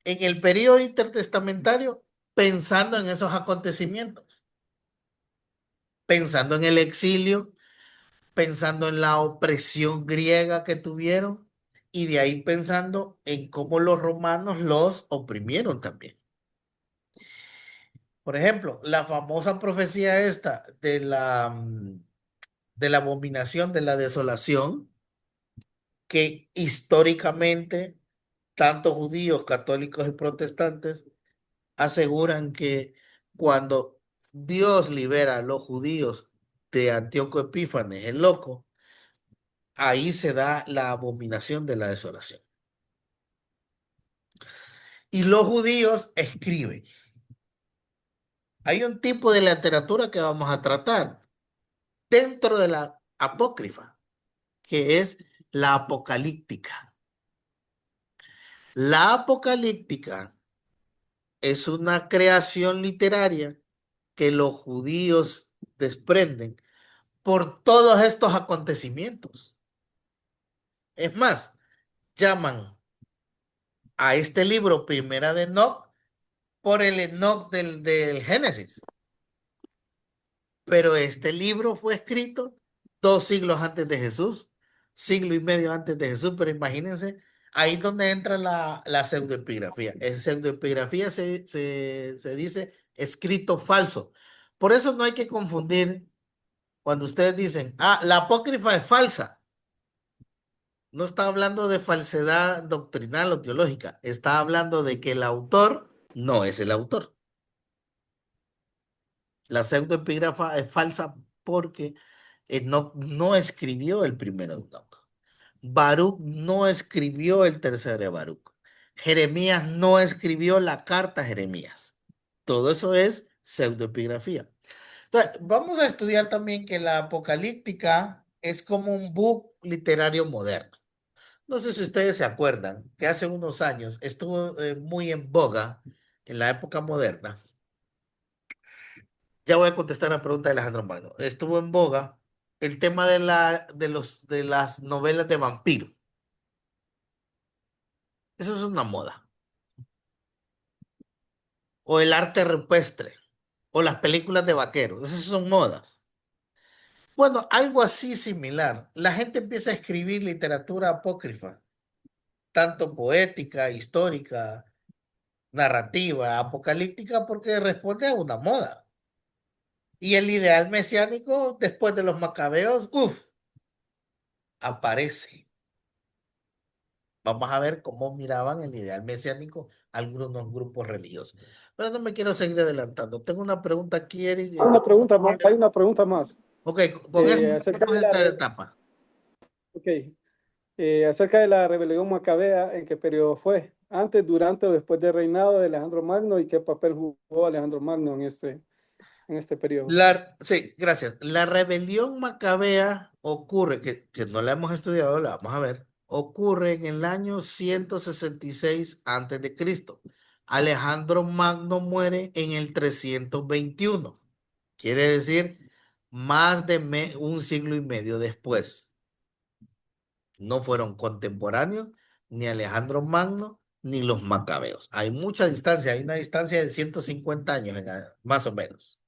A: en el periodo intertestamentario pensando en esos acontecimientos, pensando en el exilio, pensando en la opresión griega que tuvieron y de ahí pensando en cómo los romanos los oprimieron también. Por ejemplo, la famosa profecía esta de la abominación de la desolación, que históricamente tanto judíos, católicos y protestantes aseguran que cuando Dios libera a los judíos de Antíoco Epífanes, el loco, ahí se da la abominación de la desolación. Y los judíos escriben. Hay un tipo de literatura que vamos a tratar dentro de la apócrifa, que es la apocalíptica. La apocalíptica es una creación literaria que los judíos desprenden por todos estos acontecimientos. Es más, llaman a este libro Primera de Enoc por el Enoc del Génesis. Pero este libro fue escrito 2 siglos antes de Jesús, siglo y medio antes de Jesús, pero imagínense, ahí es donde entra la pseudoepigrafía. En pseudoepigrafía se dice escrito falso. Por eso no hay que confundir cuando ustedes dicen, la apócrifa es falsa. No está hablando de falsedad doctrinal o teológica, está hablando de que el autor no es el autor. La pseudoepígrafa es falsa porque no escribió el primero de Enoc. Baruch no escribió el tercero de Baruch. Jeremías no escribió la carta a Jeremías. Todo eso es pseudoepigrafía. Entonces, vamos a estudiar también que la apocalíptica es como un book literario moderno. No sé si ustedes se acuerdan que hace unos años estuvo muy en boga en la época moderna. Ya voy a contestar la pregunta de Alejandro Magno. Estuvo en boga el tema de las novelas de vampiro. Eso es una moda. O el arte rupestre. O las películas de vaqueros. Esas son modas. Bueno, algo así similar. La gente empieza a escribir literatura apócrifa, tanto poética, histórica, narrativa, apocalíptica, porque responde a una moda. Y el ideal mesiánico, después de los macabeos, aparece. Vamos a ver cómo miraban el ideal mesiánico algunos grupos religiosos. Pero no me quiero seguir adelantando. Tengo una pregunta aquí, Eric.
B: Hay una pregunta más
A: Ok, con eso
B: acerca
A: cerramos
B: de
A: esta etapa.
B: ok, acerca de la rebelión macabea, ¿en qué periodo fue? ¿Antes, durante o después del reinado de Alejandro Magno? ¿Y qué papel jugó Alejandro Magno en este periodo?
A: Sí, gracias. La rebelión macabea ocurre, que no la hemos estudiado, la vamos a ver, ocurre en el año 166 antes de Cristo. Alejandro Magno muere en el 321. Quiere decir más de un siglo y medio después. No fueron contemporáneos ni Alejandro Magno ni los macabeos. Hay mucha distancia, hay una distancia de 150 años más o menos.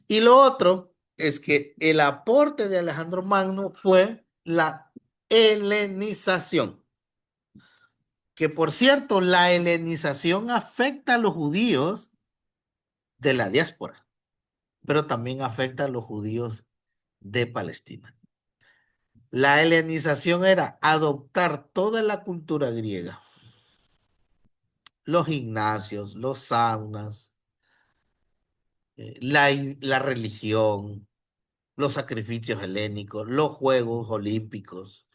A: Y lo otro es que el aporte de Alejandro Magno fue la helenización, que por cierto, la helenización afecta a los judíos de la diáspora, pero también afecta a los judíos de Palestina. La helenización era adoptar toda la cultura griega, los gimnasios, los saunas, la religión, los sacrificios helénicos, los Juegos Olímpicos,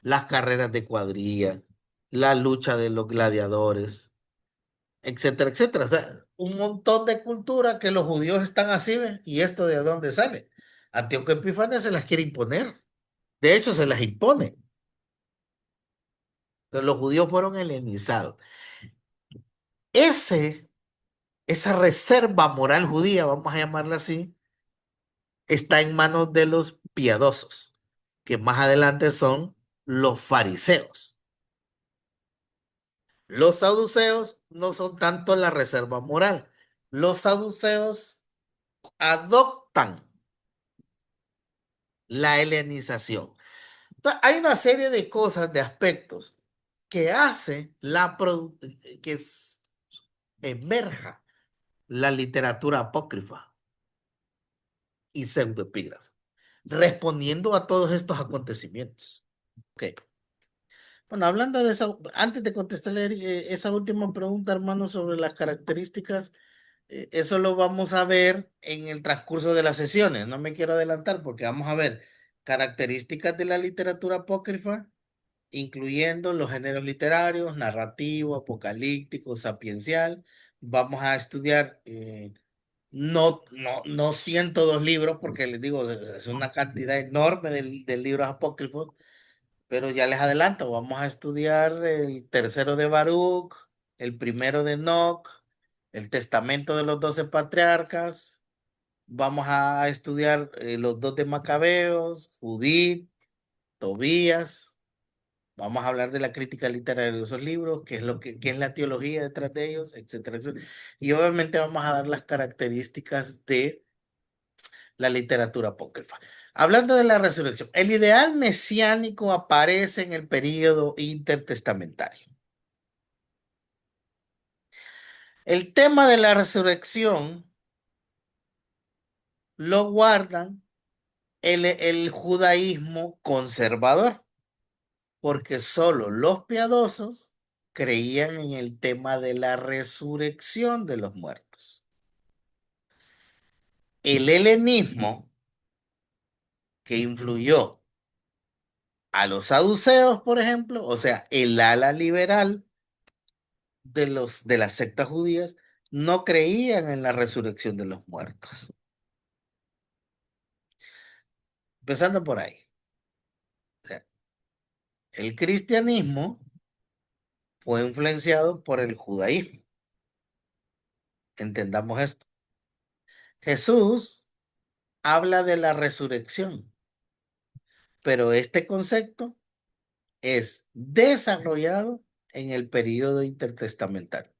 A: las carreras de cuadrilla, la lucha de los gladiadores, etcétera, etcétera. O sea, un montón de cultura que los judíos están así, ¿ve? ¿Y esto de dónde sale? Antíoco Epífanes se las quiere imponer. De hecho, se las impone. Entonces, los judíos fueron helenizados. Ese, esa reserva moral judía, vamos a llamarla así, está en manos de los piadosos, que más adelante son los fariseos. Los saduceos no son tanto la reserva moral. Los saduceos adoptan la helenización. Entonces, hay una serie de cosas, de aspectos que hace que emerja la literatura apócrifa y pseudoepígrafa, respondiendo a todos estos acontecimientos. Okay. Bueno, hablando de eso, antes de contestarle esa última pregunta, hermano, sobre las características, eso lo vamos a ver en el transcurso de las sesiones. No me quiero adelantar porque vamos a ver características de la literatura apócrifa, incluyendo los géneros literarios, narrativo, apocalíptico, sapiencial. Vamos a estudiar no 102 libros, porque les digo, es una cantidad enorme de libros apócrifos, pero ya les adelanto, vamos a estudiar el tercero de Baruch, el primero de Enoc, el testamento de los 12 patriarcas. Vamos a estudiar los dos de Macabeos, Judith, Tobías. Vamos a hablar de la crítica literaria de esos libros, qué es la teología detrás de ellos, etcétera, etcétera. Y obviamente vamos a dar las características de la literatura apócrifa. Hablando de la resurrección, el ideal mesiánico aparece en el período intertestamentario. El tema de la resurrección lo guardan el judaísmo conservador, porque solo los piadosos creían en el tema de la resurrección de los muertos. El helenismo, que influyó a los saduceos, por ejemplo, o sea, el ala liberal de las sectas judías, no creían en la resurrección de los muertos. Empezando por ahí. O sea, el cristianismo fue influenciado por el judaísmo. Entendamos esto. Jesús habla de la resurrección, pero este concepto es desarrollado en el período intertestamentario.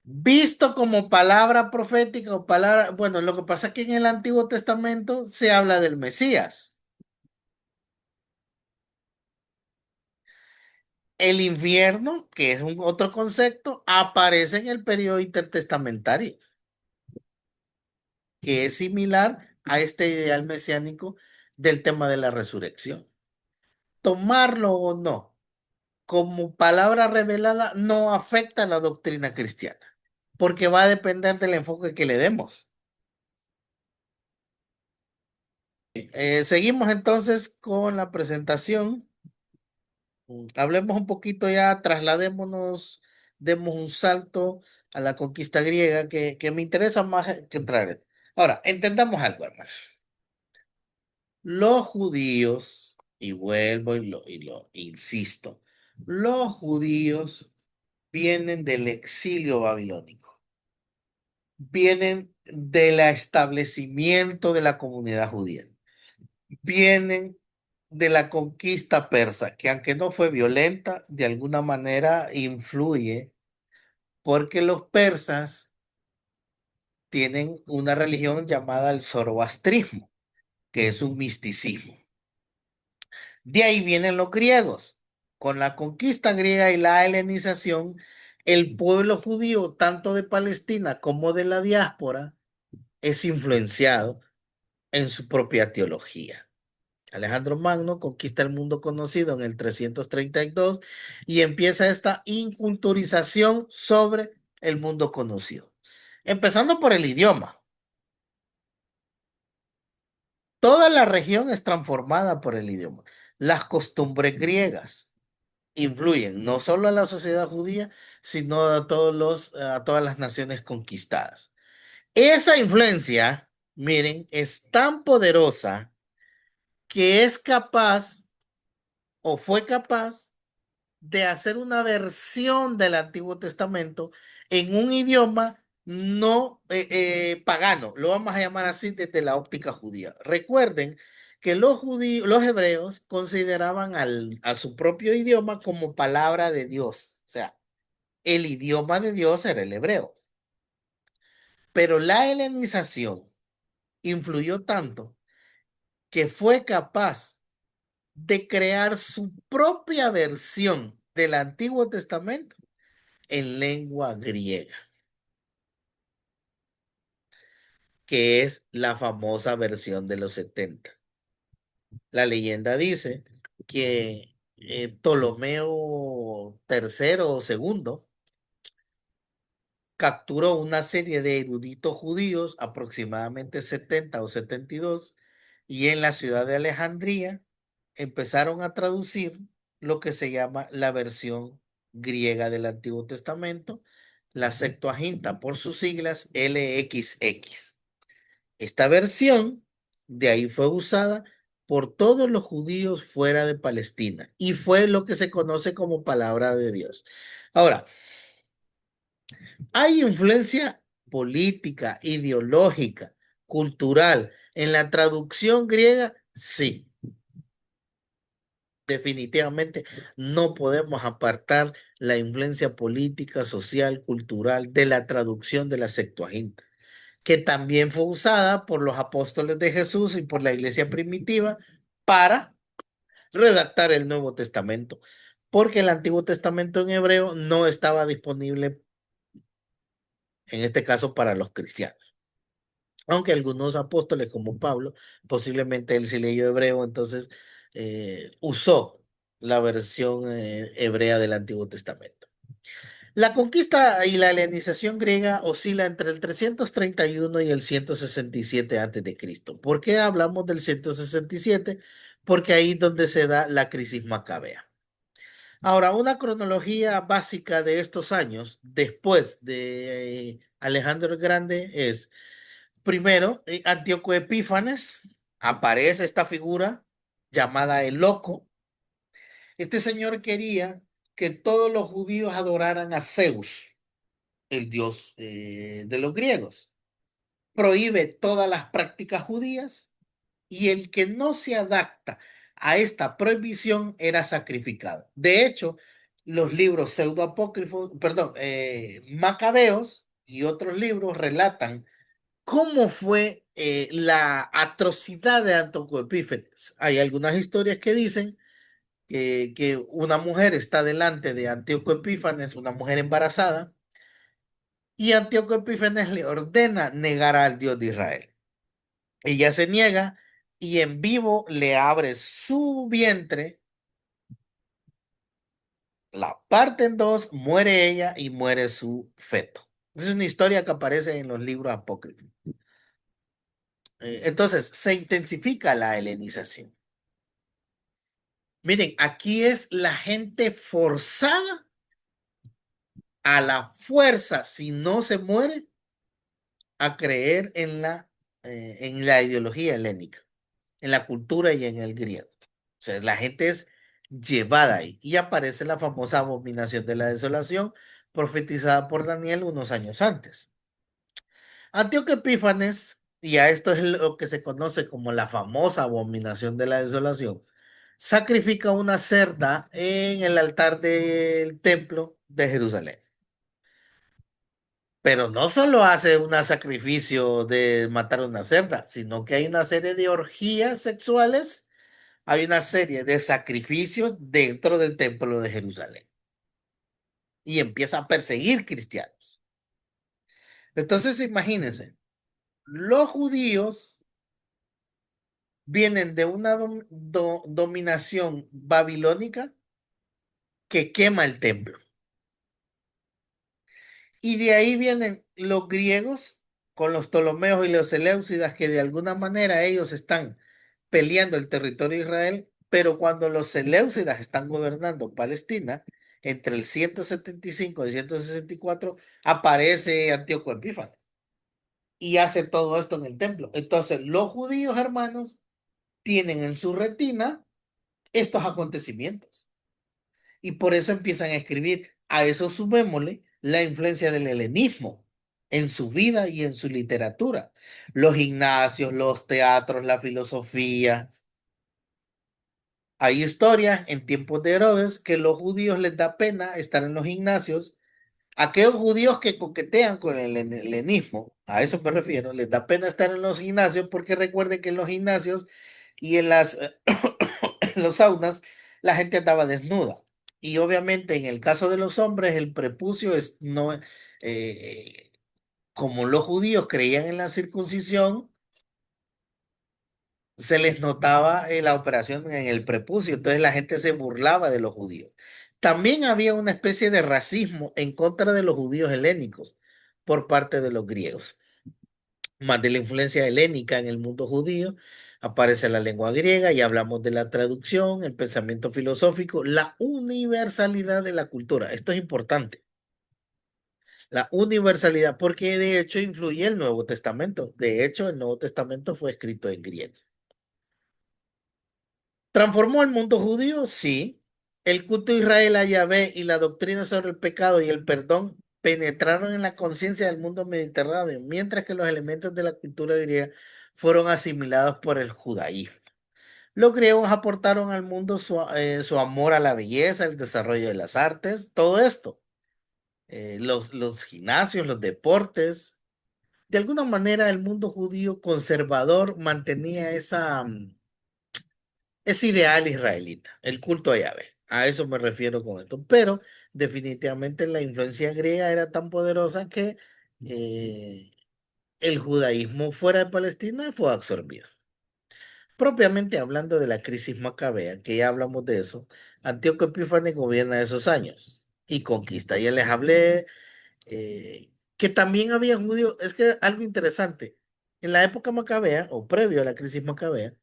A: Visto como palabra profética o palabra, bueno, lo que pasa es que en el Antiguo Testamento se habla del Mesías. El infierno, que es otro concepto, aparece en el periodo intertestamentario, que es similar a este ideal mesiánico del tema de la resurrección. Tomarlo o no como palabra revelada no afecta a la doctrina cristiana, porque va a depender del enfoque que le demos. Seguimos entonces con la presentación. Hablemos un poquito ya, trasladémonos, demos un salto a la conquista griega que me interesa más que entrar. Ahora, entendamos algo, hermano. Los judíos, y vuelvo y lo insisto, los judíos vienen del exilio babilónico, vienen del establecimiento de la comunidad judía, vienen de la conquista persa, que aunque no fue violenta, de alguna manera influye, porque los persas tienen una religión llamada el zoroastrismo, que es un misticismo. De ahí vienen los griegos. Con la conquista griega y la helenización, el pueblo judío, tanto de Palestina como de la diáspora, es influenciado en su propia teología. Alejandro Magno conquista el mundo conocido en el 332 y empieza esta inculturización sobre el mundo conocido. Empezando por el idioma. Toda la región es transformada por el idioma. Las costumbres griegas influyen no solo a la sociedad judía, sino a todas las naciones conquistadas. Esa influencia, miren, es tan poderosa que es capaz o fue capaz de hacer una versión del Antiguo Testamento en un idioma no pagano, lo vamos a llamar así desde la óptica judía. Recuerden que los judíos, los hebreos consideraban a su propio idioma como palabra de Dios, o sea, el idioma de Dios era el hebreo. Pero la helenización influyó tanto que fue capaz de crear su propia versión del Antiguo Testamento en lengua griega, que es la famosa versión de los 70. La leyenda dice que Ptolomeo tercero o segundo capturó una serie de eruditos judíos, aproximadamente 70 o 72, y en la ciudad de Alejandría empezaron a traducir lo que se llama la versión griega del Antiguo Testamento, la Septuaginta por sus siglas LXX. Esta versión de ahí fue usada por todos los judíos fuera de Palestina y fue lo que se conoce como palabra de Dios. Ahora, ¿hay influencia política, ideológica, cultural en la traducción griega? Sí. Definitivamente no podemos apartar la influencia política, social, cultural de la traducción de la Septuaginta, que también fue usada por los apóstoles de Jesús y por la iglesia primitiva para redactar el Nuevo Testamento, porque el Antiguo Testamento en hebreo no estaba disponible, en este caso, para los cristianos. Aunque algunos apóstoles, como Pablo, posiblemente él sí leyó hebreo, entonces usó la versión hebrea del Antiguo Testamento. La conquista y la helenización griega oscila entre el 331 y el 167 a.C. ¿Por qué hablamos del 167? Porque ahí es donde se da la crisis macabea. Ahora, una cronología básica de estos años, después de Alejandro el Grande, es primero, Antíoco Epífanes, aparece esta figura llamada el Loco. Este señor quería que todos los judíos adoraran a Zeus, el dios de los griegos. Prohíbe todas las prácticas judías y el que no se adapta a esta prohibición era sacrificado. De hecho, los libros pseudoapócrifos, perdón, macabeos y otros libros relatan cómo fue la atrocidad de Antíoco Epífanes. Hay algunas historias que dicen que una mujer está delante de Antíoco Epífanes, una mujer embarazada, y Antíoco Epífanes le ordena negar al Dios de Israel. Ella se niega y en vivo le abre su vientre, la parte en dos, muere ella y muere su feto. Es una historia que aparece en los libros apócrifos. Entonces, se intensifica la helenización. Miren, aquí es la gente forzada a la fuerza, si no se muere, a creer en la ideología helénica, en la cultura y en el griego. O sea, la gente es llevada ahí. Y aparece la famosa abominación de la desolación, profetizada por Daniel unos años antes. Antíoco Epífanes, y a esto es lo que se conoce como la famosa abominación de la desolación, sacrifica una cerda en el altar del templo de Jerusalén. Pero no solo hace un sacrificio de matar una cerda, sino que hay una serie de orgías sexuales, hay una serie de sacrificios dentro del templo de Jerusalén y empieza a perseguir cristianos. Entonces, imagínense, los judíos vienen de una dominación babilónica que quema el templo. Y de ahí vienen los griegos con los Ptolomeos y los Seleucidas, que de alguna manera ellos están peleando el territorio de Israel, pero cuando los Seleucidas están gobernando Palestina, entre el 175 y 164, aparece Antíoco Epífanes y hace todo esto en el templo. Entonces, los judíos hermanos tienen en su retina estos acontecimientos y por eso empiezan a escribir. A eso sumémosle la influencia del helenismo en su vida y en su literatura. Los gimnasios, los teatros, la filosofía. Hay historias en tiempos de Herodes que los judíos les da pena estar en los gimnasios. Aquellos judíos que coquetean con el helenismo, a eso me refiero, les da pena estar en los gimnasios porque recuerden que en los gimnasios y en en los saunas la gente andaba desnuda. Y obviamente en el caso de los hombres el prepucio es no, como los judíos creían en la circuncisión, se les notaba la operación en el prepucio, entonces la gente se burlaba de los judíos. También había una especie de racismo en contra de los judíos helénicos por parte de los griegos. Más de la influencia helénica en el mundo judío, aparece la lengua griega y hablamos de la traducción, el pensamiento filosófico, la universalidad de la cultura. Esto es importante, la universalidad, porque de hecho influye el Nuevo Testamento. De hecho, el Nuevo Testamento fue escrito en griego. ¿Transformó el mundo judío? Sí. El culto a Israel a Yahvé y la doctrina sobre el pecado y el perdón penetraron en la conciencia del mundo mediterráneo, mientras que los elementos de la cultura griega fueron asimilados por el judaísmo. Los griegos aportaron al mundo su amor a la belleza, el desarrollo de las artes, todo esto. Los gimnasios, los deportes. De alguna manera, el mundo judío conservador mantenía ese ideal israelita, el culto a Yahvé. A eso me refiero con esto. Pero definitivamente la influencia griega era tan poderosa que eh, el judaísmo fuera de Palestina fue absorbido. Propiamente hablando de la crisis macabea, que ya hablamos de eso, Antíoco Epífanes gobierna esos años y conquista. Ya les hablé que también había judíos. Es que algo interesante, en la época macabea o previo a la crisis macabea,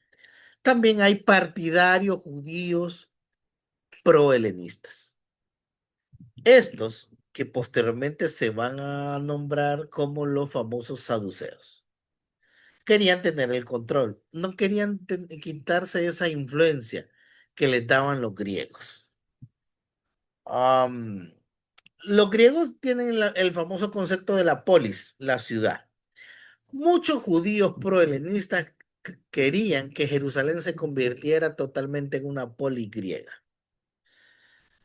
A: también hay partidarios judíos prohelenistas. Estos que posteriormente se van a nombrar como los famosos saduceos. Querían tener el control, no querían quitarse esa influencia que les daban los griegos. Am, los griegos tienen el famoso concepto de la polis, la ciudad. Muchos judíos prohelenistas querían que Jerusalén se convirtiera totalmente en una polis griega.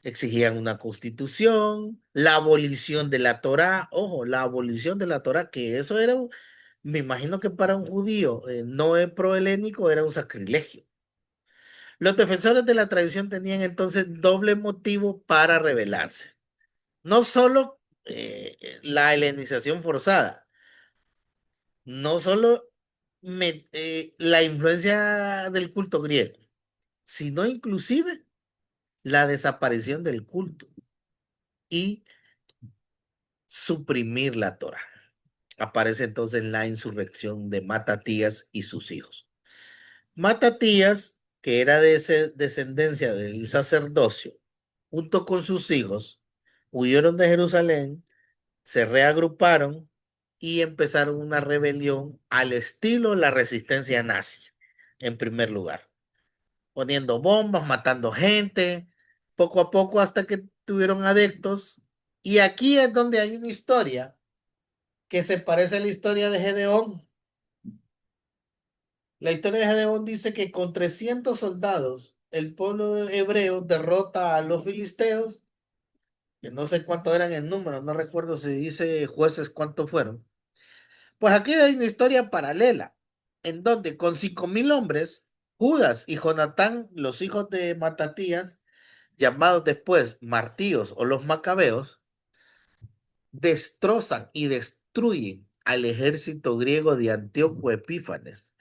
A: Exigían una constitución, la abolición de la Torá, ojo, la abolición de la Torá, que eso era, me imagino que para un judío no prohelénico era un sacrilegio. Los defensores de la tradición tenían entonces doble motivo para rebelarse. No solo la helenización forzada, no solo la influencia del culto griego, sino inclusive la desaparición del culto y suprimir la Torá. Aparece entonces la insurrección de Matatías y sus hijos. Matatías que era de descendencia del sacerdocio, junto con sus hijos, huyeron de Jerusalén, se reagruparon y empezaron una rebelión al estilo la resistencia nazi, en primer lugar, poniendo bombas, matando gente, poco a poco hasta que tuvieron adeptos. Y aquí es donde hay una historia que se parece a la historia de Gedeón. La historia de Gedeón dice que con 300 soldados, el pueblo hebreo derrota a los filisteos, que no sé cuántos eran en número, no recuerdo si dice jueces cuántos fueron. Pues aquí hay una historia paralela, en donde con 5.000 hombres, Judas y Jonatán, los hijos de Matatías, llamados después martíos o los macabeos, destrozan y destruyen al ejército griego de Antíoco Epífanes,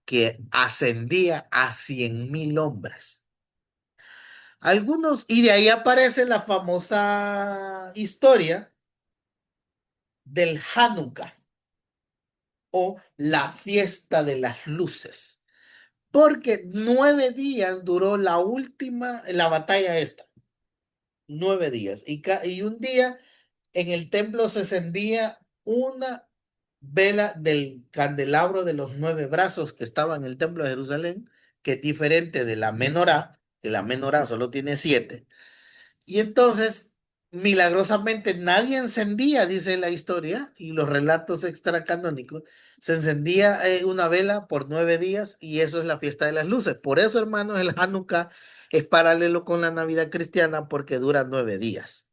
A: que ascendía a 100.000 hombres. Algunos, y de ahí aparece la famosa historia del Hanukkah o la fiesta de las luces, porque 9 días duró la batalla esta, 9 días, y un día en el templo se encendía una vela del candelabro de los 9 brazos que estaba en el templo de Jerusalén, que es diferente de la menorá, que la menorá solo tiene 7. Y entonces, milagrosamente, nadie encendía, dice la historia y los relatos extracanónicos, se encendía una vela por 9 días y eso es la fiesta de las luces. Por eso, hermanos, el Hanukkah es paralelo con la Navidad cristiana porque dura 9 días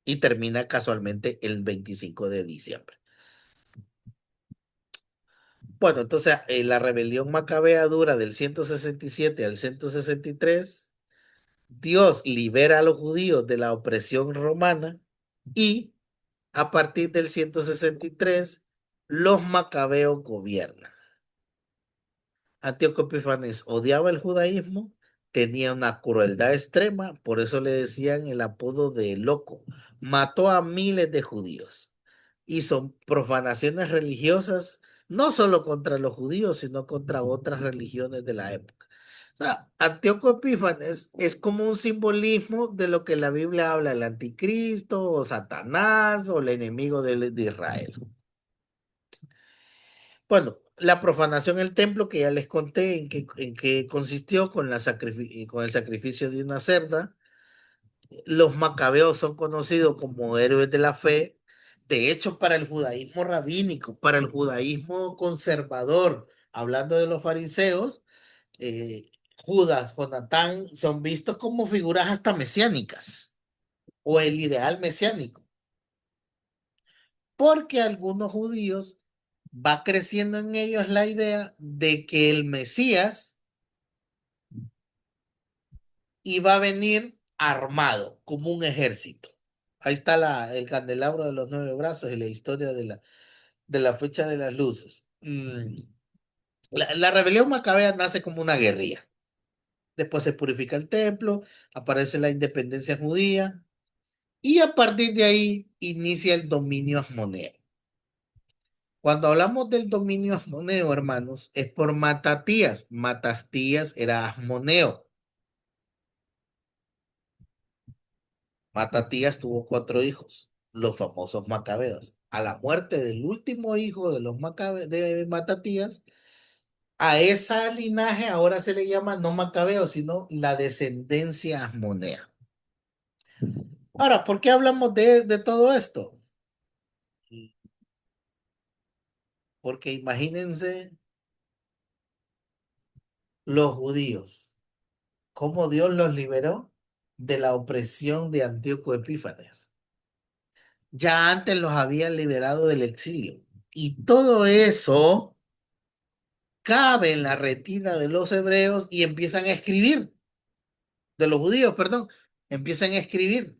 A: y termina casualmente el 25 de diciembre. Bueno, entonces la rebelión macabea dura del 167 al 163. Dios libera a los judíos de la opresión romana y a partir del 163 los macabeos gobiernan. Antíoco Epifanes odiaba el judaísmo, tenía una crueldad extrema, por eso le decían el apodo de loco. Mató a miles de judíos. Hizo profanaciones religiosas, no solo contra los judíos, sino contra otras religiones de la época. O sea, Antíoco Epífanes es como un simbolismo de lo que la Biblia habla, el anticristo, o Satanás, o el enemigo de Israel. Bueno, la profanación del templo, que ya les conté en qué consistió con el sacrificio de una cerda. Los macabeos son conocidos como héroes de la fe. De hecho, para el judaísmo rabínico, para el judaísmo conservador, hablando de los fariseos, Judas, Jonatán son vistos como figuras hasta mesiánicas o el ideal mesiánico, porque algunos judíos va creciendo en ellos la idea de que el Mesías iba a venir armado como un ejército. Ahí está el candelabro de los 9 brazos y la historia de la fecha de las luces. La rebelión macabea nace como una guerrilla. Después se purifica el templo, aparece la independencia judía y a partir de ahí inicia el dominio asmoneo. Cuando hablamos del dominio asmoneo, hermanos, es por Matatías. Matatías era asmoneo. Matatías tuvo 4 hijos, los famosos macabeos. A la muerte del último hijo de los de Matatías, a esa linaje ahora se le llama no macabeo, sino la descendencia asmonea. Ahora, ¿por qué hablamos de todo esto? Porque imagínense los judíos, cómo Dios los liberó de la opresión de Antíoco Epífanes. Ya antes los había liberado del exilio. Y todo eso cabe en la retina de los hebreos y empiezan a escribir, de los judíos, perdón, empiezan a escribir.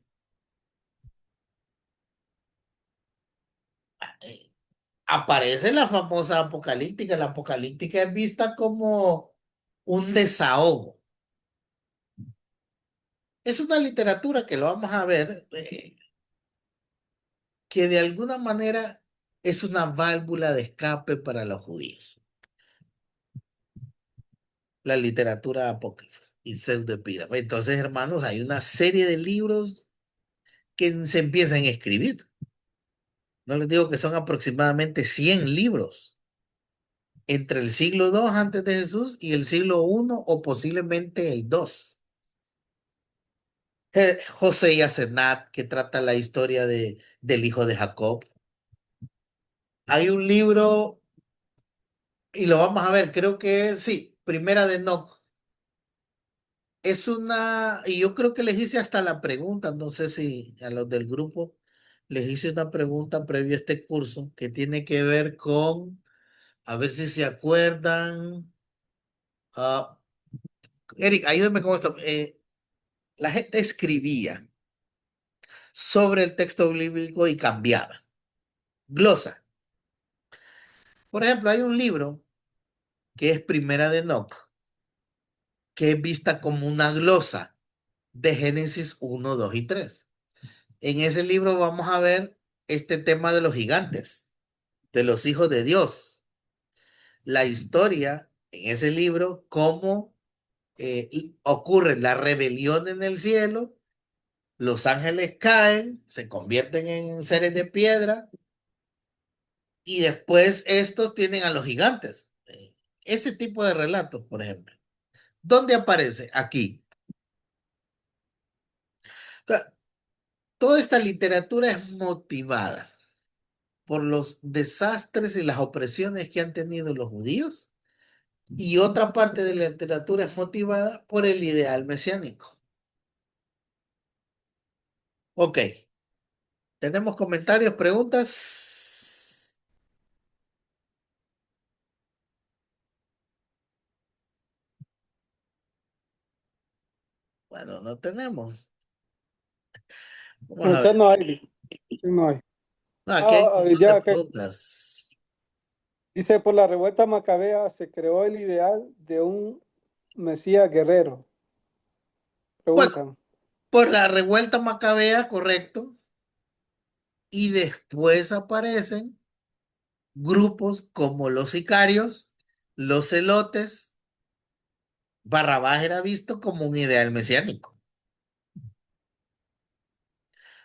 A: Aparece la famosa apocalíptica. La apocalíptica es vista como un desahogo. Es una literatura que lo vamos a ver, que de alguna manera es una válvula de escape para los judíos. la literatura apócrifa y pseudoepígrafa. Entonces, hermanos, hay una serie de libros que se empiezan a escribir. No les digo que son aproximadamente 100 libros entre el siglo II antes de Jesús y el siglo I o posiblemente el II. José y Asenat, que trata la historia del hijo de Jacob. Hay un libro, y lo vamos a ver, creo que es, sí, Primera de Enoc. Es una, y yo creo que les hice hasta la pregunta, no sé si a los del grupo les hice una pregunta previo a este curso que tiene que ver con, a ver si se acuerdan. ah, Eric, ayúdame con esto. La gente escribía sobre el texto bíblico y cambiaba. Glosa. Por ejemplo, hay un libro que es Primera de Enoc, que es vista como una glosa de Génesis 1, 2 y 3. En ese libro vamos a ver este tema de los gigantes, de los hijos de Dios. La historia en ese libro, cómo ocurre la rebelión en el cielo, los ángeles caen, se convierten en seres de piedra y después estos tienen a los gigantes. Ese tipo de relatos, por ejemplo. ¿Dónde aparece? Aquí. O sea, toda esta literatura es motivada por los desastres y las opresiones que han tenido los judíos, y otra parte de la literatura es motivada por el ideal mesiánico. Ok, ¿tenemos comentarios, preguntas? Bueno, no tenemos. Vamos
B: En
A: a
B: el chat
A: ver.
B: no hay. Sí, no hay.
A: No, aquí hay un montón de
B: Ya que
A: preguntas.
B: dice, por la revuelta macabea se creó el ideal de un Mesías guerrero.
A: Bueno,
B: Preguntan.
A: por la revuelta macabea, correcto. Y después aparecen grupos como los sicarios, los celotes. Barrabás era visto como un ideal mesiánico.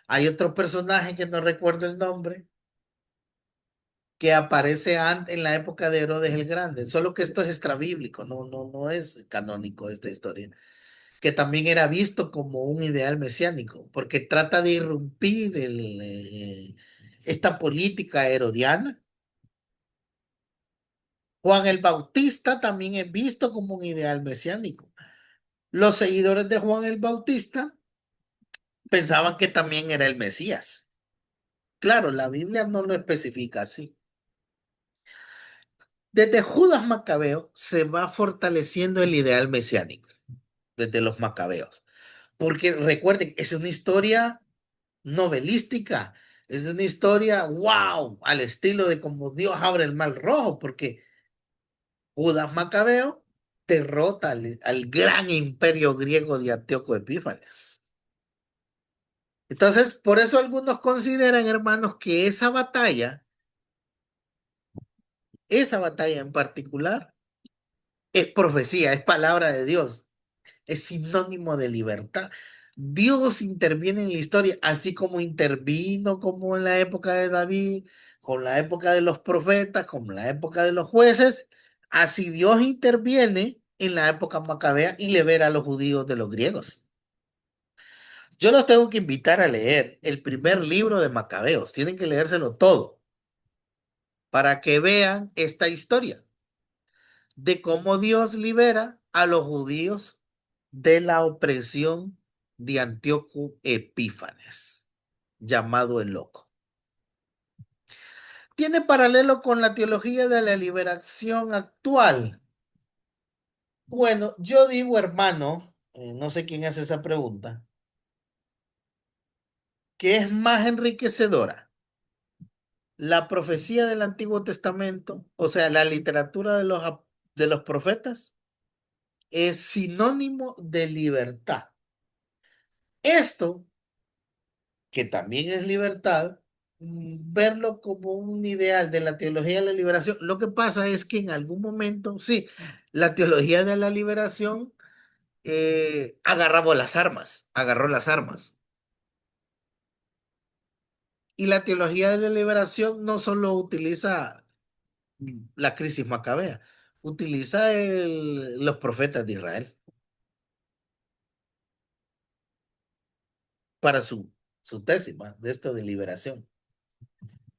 A: Hay otro personaje que no recuerdo el nombre, que aparece en la época de Herodes el Grande, solo que esto es extrabíblico, no es canónico esta historia, que también era visto como un ideal mesiánico, porque trata de irrumpir esta política herodiana. Juan el Bautista también es visto como un ideal mesiánico. Los seguidores de Juan el Bautista pensaban que también era el Mesías. Claro, la Biblia no lo especifica así. Desde Judas Macabeo se va fortaleciendo el ideal mesiánico, desde los Macabeos. Porque recuerden, es una historia novelística, es una historia, wow, al estilo de como Dios abre el mar rojo, porque Judas Macabeo derrota al gran imperio griego de Antíoco Epífanes. Entonces, por eso algunos consideran, hermanos, que esa batalla en particular, es profecía, es palabra de Dios, es sinónimo de libertad. Dios interviene en la historia, así como intervino como en la época de David, con la época de los profetas, como en la época de los jueces, así Dios interviene en la época macabea y libera a los judíos de los griegos. Yo los tengo que invitar a leer el primer libro de Macabeos, tienen que leérselo todo para que vean esta historia de cómo Dios libera a los judíos de la opresión de Antíoco Epífanes, llamado el Loco. ¿Tiene paralelo con la teología de la liberación actual? Bueno, yo digo, hermano, no sé quién hace esa pregunta, que es más enriquecedora la profecía del Antiguo Testamento, o sea, la literatura de los profetas, es sinónimo de libertad. Esto, que también es libertad, verlo como un ideal de la teología de la liberación. Lo que pasa es que en algún momento, sí, la teología de la liberación agarró las armas. Y la teología de la liberación no solo utiliza la crisis macabea, utiliza los profetas de Israel para su tesis de esto de liberación.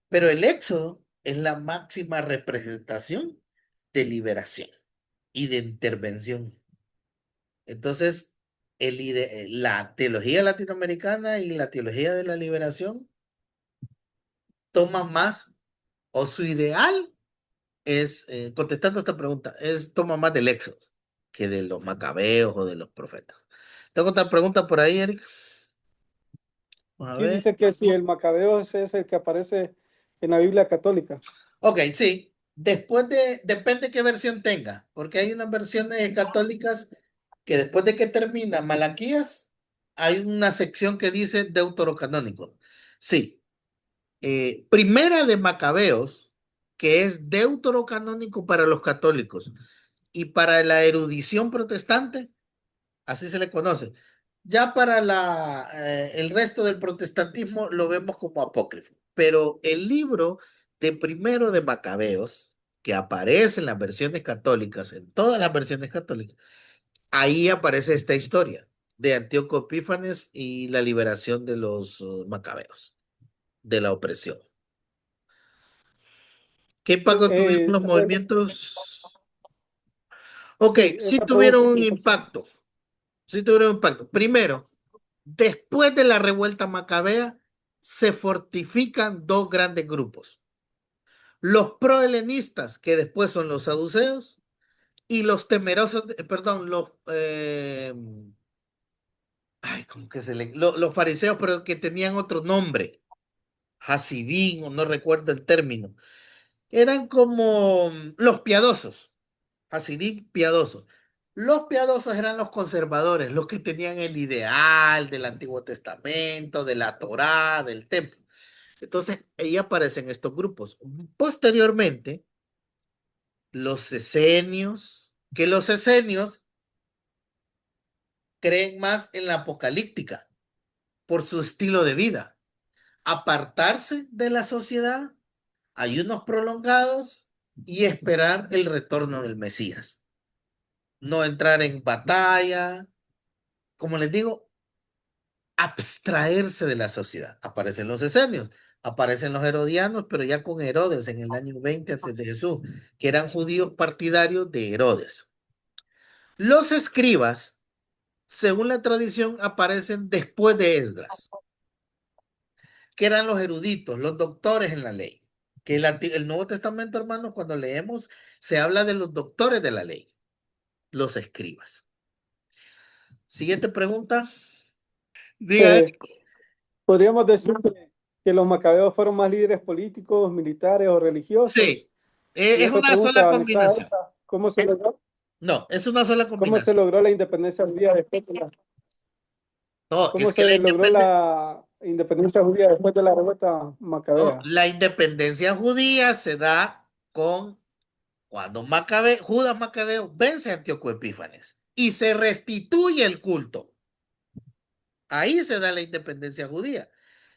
A: Pero el Éxodo es la máxima representación de liberación y de intervención. Entonces, la teología latinoamericana y la teología de la liberación toman más, o su ideal es, contestando esta pregunta, toma más del Éxodo que de los macabeos o de los profetas. Tengo otra pregunta por ahí, Eric. Vamos a
B: Sí,
A: ver.
B: dice que si el Macabeo es el que aparece en la Biblia católica.
A: Ok, sí. Depende qué versión tenga, porque hay unas versiones católicas que después de que termina Malaquías, hay una sección que dice deuterocanónico. Sí. Primera de Macabeos, que es deuterocanónico para los católicos y para la erudición protestante, así se le conoce. Ya para el resto del protestantismo lo vemos como apócrifo, pero el libro de primero de Macabeos, que aparece en las versiones católicas, en todas las versiones católicas, ahí aparece esta historia de Antíoco Epífanes y la liberación de los macabeos, de la opresión. ¿Qué impacto tuvieron los
B: Bueno,
A: movimientos? Ok,
B: sí,
A: sí
B: esa pregunta.
A: tuvieron un impacto, sí tuvieron un impacto. Primero, después de la revuelta macabea, se fortifican dos grandes grupos. Los prohelenistas, que después son los saduceos, y los temerosos, perdón, ay, ¿cómo que los fariseos, pero que tenían otro nombre, Hasidín, o no recuerdo el término. Eran como los piadosos, Hasidín piadosos. Los piadosos eran los conservadores, los que tenían el ideal del Antiguo Testamento, de la Torá, del templo. Entonces, ahí aparecen estos grupos. Posteriormente, los esenios, que los esenios creen más en la apocalíptica por su estilo de vida. Apartarse de la sociedad, ayunos prolongados y esperar el retorno del Mesías. No entrar en batalla, como les digo, abstraerse de la sociedad. Aparecen los esenios, aparecen los herodianos, pero ya con Herodes en el año 20 antes de Jesús, que eran judíos partidarios de Herodes. Los escribas, según la tradición, aparecen después de Esdras, que eran los eruditos, los doctores en la ley. Que el Nuevo Testamento, hermanos, cuando leemos, se habla de los doctores de la ley, los escribas. Siguiente pregunta. Diga.
B: Eh, Podríamos decir que los macabeos fueron más líderes políticos, militares o religiosos.
A: Sí,
B: Y
A: es
B: otra
A: una sola
B: pregunta anexada a
A: combinación.
B: esta,
A: No, es una sola
B: cómo se
A: combinación.
B: logró la independencia judía después de
A: No,
B: cómo
A: es que
B: se logró la independencia judía después de la revuelta
A: no,
B: macabea?
A: la independencia judía se da con cuando Judas Macabeo vence a Antíoco Epífanes y se restituye el culto. Ahí se da la independencia judía.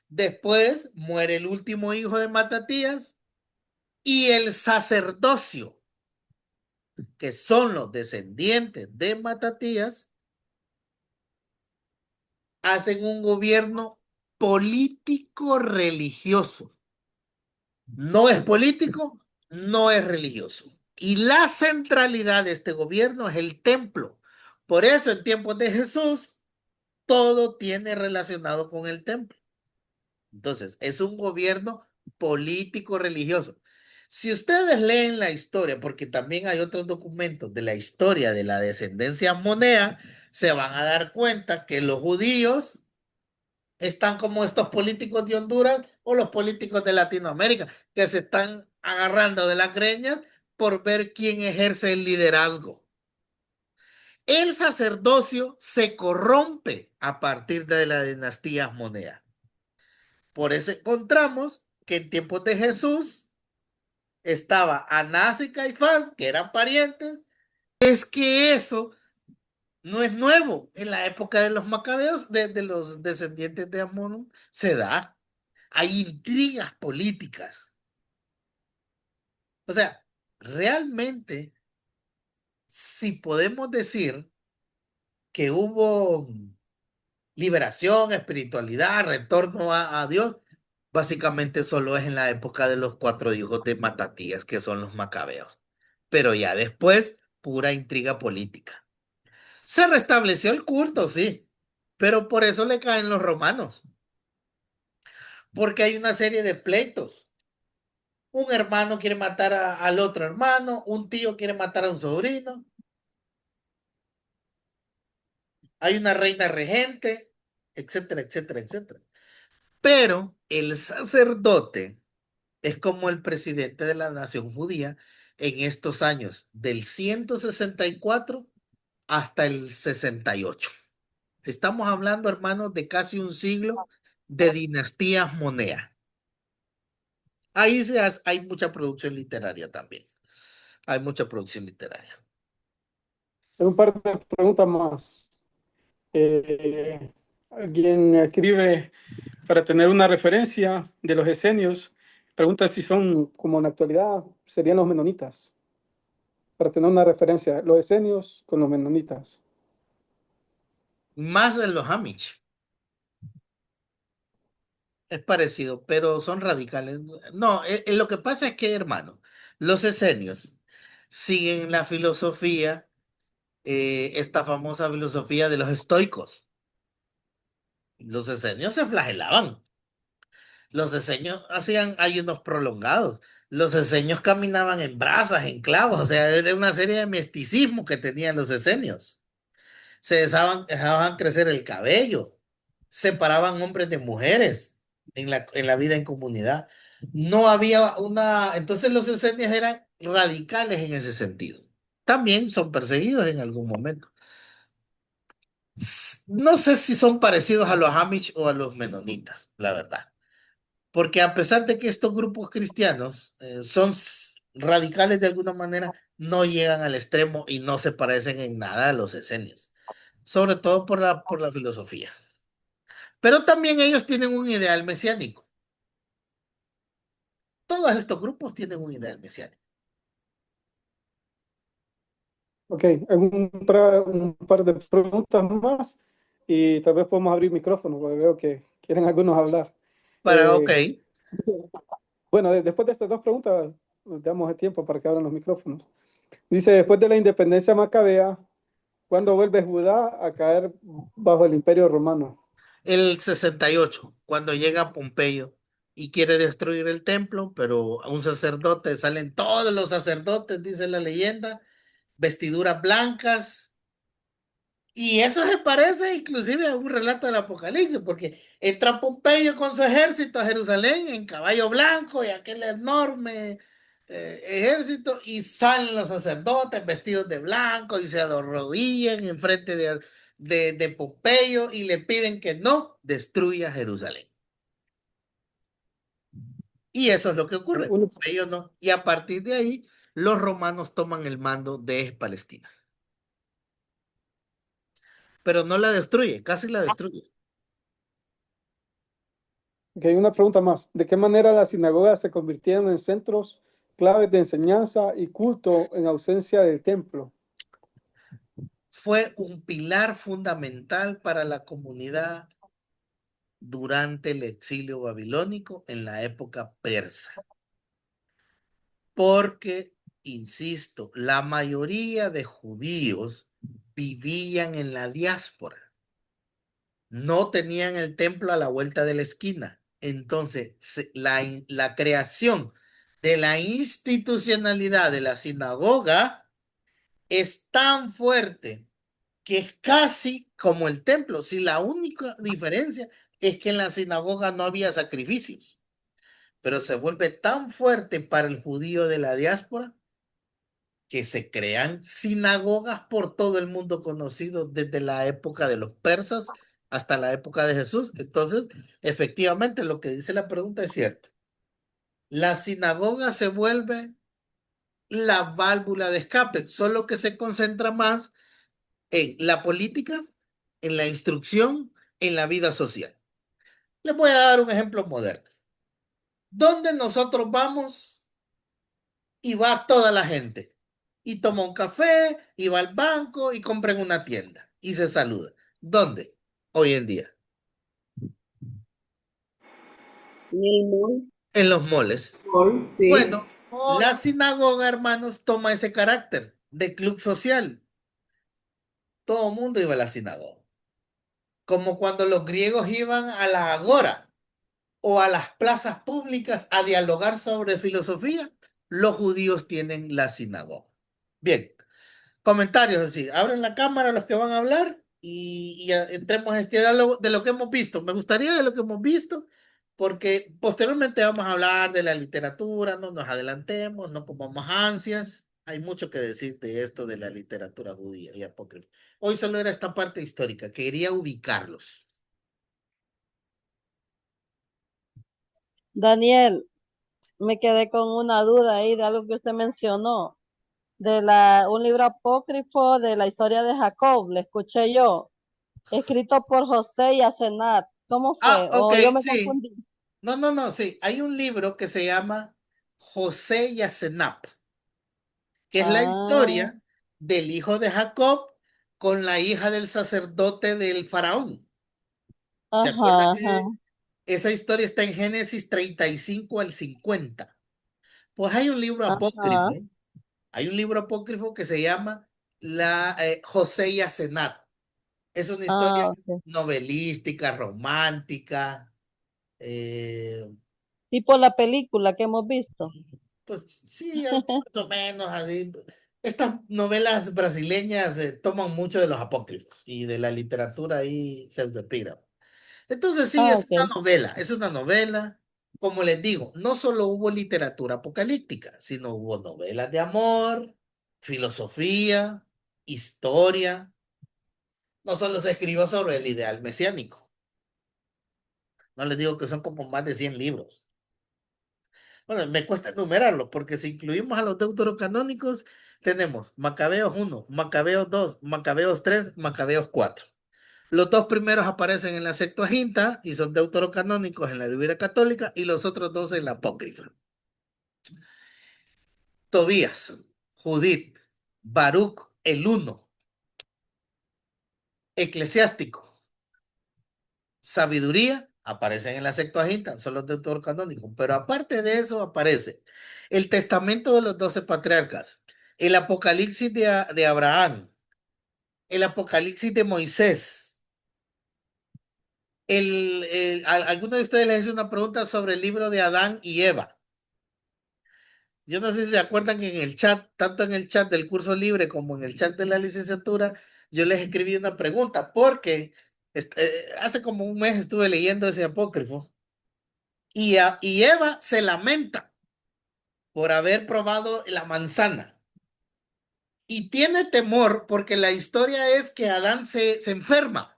A: Después muere el último hijo de Matatías y el sacerdocio, que son los descendientes de Matatías, hacen un gobierno político religioso. No es político, no es religioso. Y la centralidad de este gobierno es el templo. Por eso en tiempos de Jesús, todo tiene relacionado con el templo. Entonces, es un gobierno político religioso. Si ustedes leen la historia, porque también hay otros documentos de la historia de la descendencia monea, se van a dar cuenta que los judíos están como estos políticos de Honduras o los políticos de Latinoamérica, que se están agarrando de las greñas por ver quién ejerce el liderazgo. El sacerdocio se corrompe a partir de la dinastía Moneda. Por eso encontramos que en tiempos de Jesús estaba Anás y Caifás, que eran parientes. Es que eso no es nuevo. En la época de los macabeos, de los descendientes de Amón, se da. Hay intrigas políticas. O sea, realmente, si podemos decir que hubo liberación, espiritualidad, retorno a Dios, básicamente solo es en la época de los cuatro hijos de Matatías, que son los macabeos. Pero ya después, pura intriga política. Se restableció el culto, sí, pero por eso le caen los romanos, porque hay una serie de pleitos. Un hermano quiere matar al otro hermano, un tío quiere matar a un sobrino, hay una reina regente, etcétera, etcétera, etcétera. Pero el sacerdote es como el presidente de la nación judía en estos años, del 164 hasta el 68. Estamos hablando, hermanos, de casi un siglo de dinastías monea. Ahí hay mucha producción literaria también. Hay mucha producción literaria.
B: Tengo un par de preguntas más. Alguien escribe para tener una referencia de los esenios. Pregunta si son, como en la actualidad, serían los menonitas. Para tener una referencia, los esenios con los menonitas.
A: Más de los Amish. Es parecido, pero son radicales. No, lo que pasa es que, hermano, los esenios siguen la filosofía, esta famosa filosofía de los estoicos. Los esenios se flagelaban. Los esenios hacían ayunos prolongados. Los esenios caminaban en brasas, en clavos. O sea, era una serie de misticismo que tenían los esenios. Dejaban crecer el cabello. Separaban hombres de mujeres en la vida en comunidad. No había una. Entonces los esenios eran radicales en ese sentido. También son perseguidos en algún momento. No sé si son parecidos a los Amish o a los menonitas, la verdad. Porque a pesar de que estos grupos cristianos son radicales de alguna manera, no llegan al extremo y no se parecen en nada a los esenios, sobre todo por la filosofía. Pero también ellos tienen un ideal mesiánico. Todos estos grupos tienen un ideal mesiánico.
B: Ok, hay un par de preguntas más y tal vez podemos abrir micrófono, porque veo que quieren algunos hablar.
A: Ok,
B: Eh, bueno, después de estas dos preguntas, nos damos el tiempo para que abran los micrófonos. Dice, después de la independencia macabea, ¿cuándo vuelve Judá a caer bajo el imperio romano?
A: el 68 cuando llega Pompeyo y quiere destruir el templo, pero a un sacerdote, salen todos los sacerdotes, dice la leyenda, vestiduras blancas. Y eso se parece inclusive a un relato del Apocalipsis, porque entra Pompeyo con su ejército a Jerusalén en caballo blanco y aquel enorme ejército, y salen los sacerdotes vestidos de blanco y se arrodillan enfrente de Pompeyo y le piden que no destruya Jerusalén. Y eso es lo que ocurre.
B: Uno-
A: Pompeyo no. Y a partir de ahí, los romanos toman el mando de Palestina. Pero no la destruye, casi la destruye.
B: Ok, una pregunta más. ¿De qué manera las sinagogas se convirtieron en centros claves de enseñanza y culto en ausencia del templo?
A: Fue un pilar fundamental para la comunidad durante el exilio babilónico en la época persa, porque, insisto, la mayoría de judíos vivían en la diáspora, no tenían el templo a la vuelta de la esquina. Entonces, la creación de la institucionalidad de la sinagoga es tan fuerte que es casi como el templo. Si la única diferencia es que en la sinagoga no había sacrificios, pero se vuelve tan fuerte para el judío de la diáspora que se crean sinagogas por todo el mundo conocido desde la época de los persas hasta la época de Jesús. Entonces, efectivamente, lo que dice la pregunta es cierto. La sinagoga se vuelve la válvula de escape, solo que se concentra más en la política, en la instrucción, en la vida social. Les voy a dar un ejemplo moderno. ¿Dónde nosotros vamos y va toda la gente? Y toma un café, y va al banco, y compra en una tienda, y se saluda. ¿Dónde? Hoy en día.
C: Nil
A: En los moles.
C: Mall, sí.
A: Bueno, la sinagoga, hermanos, toma ese carácter de club social. Todo el mundo iba a la sinagoga. Como cuando los griegos iban a la agora o a las plazas públicas a dialogar sobre filosofía, los judíos tienen la sinagoga. Bien, comentarios así. Abren la cámara los que van a hablar y entremos a este diálogo de lo que hemos visto. Me gustaría de lo que hemos visto, porque posteriormente vamos a hablar de la literatura, no nos adelantemos, no comamos ansias. Hay mucho que decir de esto de la literatura judía y apócrifa. Hoy solo era esta parte histórica, quería ubicarlos.
D: Daniel, me quedé con una duda ahí de algo que usted mencionó, un libro apócrifo de la historia de Jacob, le escuché yo, escrito por José y Asenat. ¿Cómo
A: Ah,
D: fue?
A: ok,
D: O yo me
A: sí.
D: confundí.
A: No, no, no, sí. Hay un libro que se llama José y Asenap, que es la
D: Ah,
A: historia del hijo de Jacob con la hija del sacerdote del faraón. ¿Se acuerda
D: ajá, ajá,
A: que esa historia está en Génesis 35 al 50? Pues hay un libro
D: ajá.
A: apócrifo, hay un libro apócrifo que se llama José y Asenat. Es una historia
D: Ah, ok.
A: novelística, romántica. eh,
D: Tipo la película que hemos visto.
A: Pues sí, más o menos así. Estas novelas brasileñas toman mucho de los apócrifos y de la literatura ahí pseudoepígrafa. Entonces sí,
D: Ah,
A: es una
D: ok.
A: novela, es una novela. Como les digo, no solo hubo literatura apocalíptica, sino hubo novelas de amor, filosofía, historia. No solo se escribió sobre el ideal mesiánico. No les digo que son como más de 100 libros. Bueno, me cuesta enumerarlo, porque si incluimos a los deuterocanónicos, tenemos Macabeos 1, Macabeos 2, Macabeos 3, Macabeos 4. Los dos primeros aparecen en la Septuaginta y son deuterocanónicos en la Biblia católica y los otros dos en la apócrifa. Tobías, Judith, Baruch el uno, Eclesiástico, Sabiduría, aparecen en la Septuaginta, son los deuterocanónicos, pero aparte de eso aparece el Testamento de los 12 patriarcas, el Apocalipsis de Abraham, el Apocalipsis de Moisés. Alguno de ustedes les hizo una pregunta sobre el libro de Adán y Eva. Yo no sé si se acuerdan que en el chat, tanto en el chat del curso libre como en el chat de la licenciatura, yo les escribí una pregunta porque hace como un mes estuve leyendo ese apócrifo y Eva se lamenta por haber probado la manzana y tiene temor porque la historia es que Adán se enferma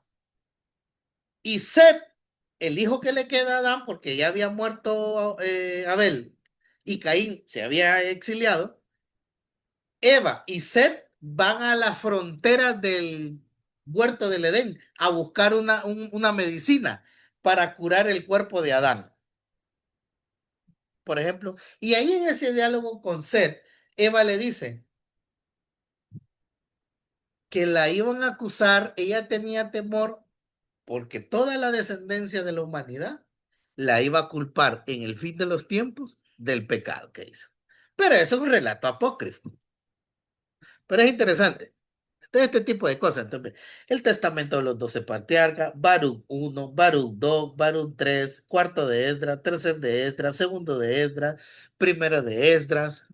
A: y Set, el hijo que le queda a Adán, porque ya había muerto Abel y Caín se había exiliado, Eva y Set van a la frontera del huerto del Edén a buscar una medicina para curar el cuerpo de Adán, por ejemplo. Y ahí en ese diálogo con Set, Eva le dice que la iban a acusar, ella tenía temor porque toda la descendencia de la humanidad la iba a culpar en el fin de los tiempos del pecado que hizo. Pero eso es un relato apócrifo. Pero es interesante. Este tipo de cosas. Entonces, el testamento de los 12 patriarcas, Baruch 1, Baruch 2, Baruch 3, cuarto de Esdras, tercer de Esdras, segundo de Esdras, primero de Esdras.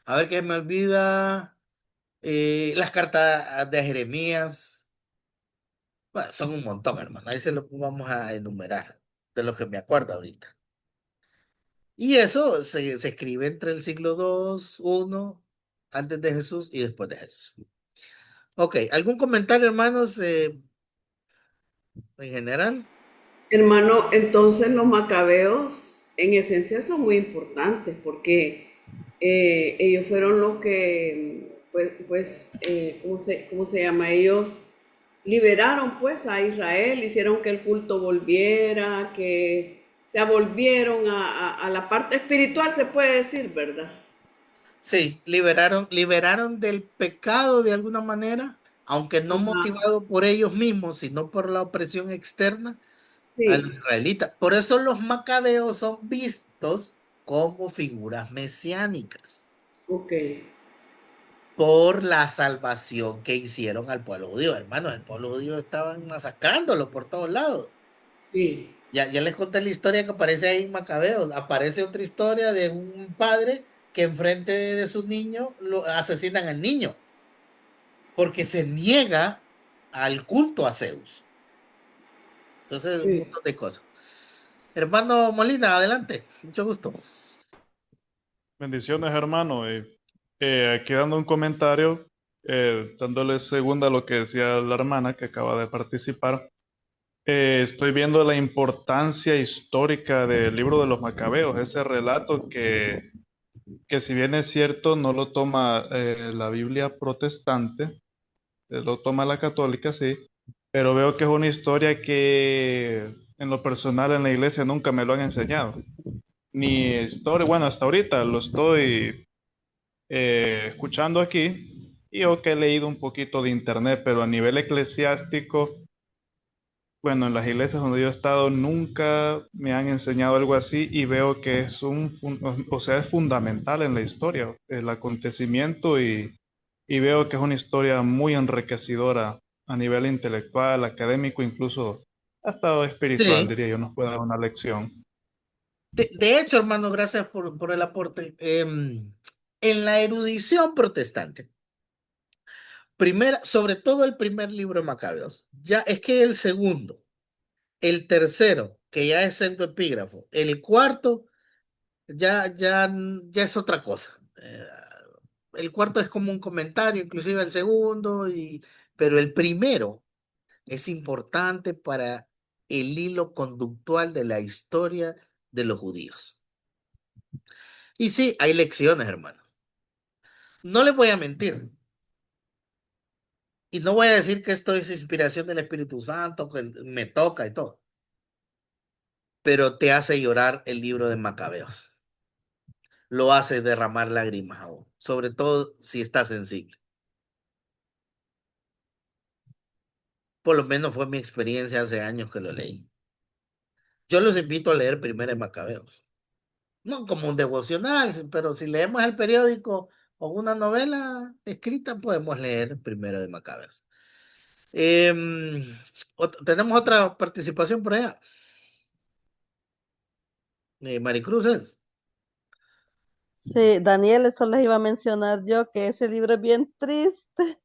A: A ver qué me olvida. Las cartas de Jeremías. Bueno, son un montón, hermano. Ahí se lo vamos a enumerar de lo que me acuerdo ahorita. Y eso se escribe entre el siglo 2, 1, antes de Jesús y después de Jesús. Ok, ¿algún comentario, hermanos, en general?
C: Hermano, entonces los macabeos en esencia son muy importantes porque ellos fueron los que, ¿cómo se llama? Ellos liberaron pues a Israel, hicieron que el culto volviera, que se volvieron a la parte espiritual, se puede decir, ¿verdad?
A: Sí, liberaron del pecado de alguna manera, aunque no
C: Ajá,
A: motivado por ellos mismos, sino por la opresión externa a los
C: sí,
A: israelitas. Por eso los macabeos son vistos como figuras mesiánicas,
C: ok,
A: por la salvación que hicieron al pueblo judío. Hermanos, el pueblo judío estaban masacrándolo por todos lados.
C: sí,
A: Ya les conté la historia que aparece ahí en Macabeos. Aparece otra historia de un padre que enfrente de su niño lo asesinan al niño porque se niega al culto a Zeus. Entonces, un
C: sí.
A: montón de cosas. Hermano Molina, adelante. Mucho gusto.
E: Bendiciones, hermano. Aquí dando un comentario, dándole segunda a lo que decía la hermana que acaba de participar. Estoy viendo la importancia histórica del libro de los Macabeos, ese relato que si bien es cierto, no lo toma la Biblia protestante, lo toma la católica, sí, pero veo que es una historia que en lo personal en la iglesia nunca me lo han enseñado. Ni historia, bueno, hasta ahorita lo estoy escuchando aquí, y yo que he leído un poquito de internet, pero a nivel eclesiástico, bueno, en las iglesias donde yo he estado nunca me han enseñado algo así y veo que es o sea, es fundamental en la historia, el acontecimiento y veo que es una historia muy enriquecedora a nivel intelectual, académico, incluso hasta espiritual,
A: Sí.
E: diría yo, nos puede dar una lección.
A: De hecho, hermano, gracias por el aporte. En la erudición protestante, sobre todo el primer libro de Macabeos, ya es que el segundo, el tercero, que ya es pseudoepígrafo, el cuarto, ya es otra cosa. El cuarto es como un comentario, inclusive el segundo, pero el primero es importante para el hilo conductual de la historia de los judíos. Y sí, hay lecciones, hermano. No les voy a mentir. Y no voy a decir que esto es inspiración del Espíritu Santo, que me toca y todo. Pero te hace llorar el libro de Macabeos. Lo hace derramar lágrimas aún. Sobre todo si está sensible. Por lo menos fue mi experiencia hace años que lo leí. Yo los invito a leer primero de Macabeos. No como un devocional, pero si leemos el periódico o una novela escrita, podemos leer primero de Macabeos. Em, Tenemos otra participación por allá. Maricruz es.
D: Sí, Daniel, eso les iba a mencionar yo, que ese libro es bien triste.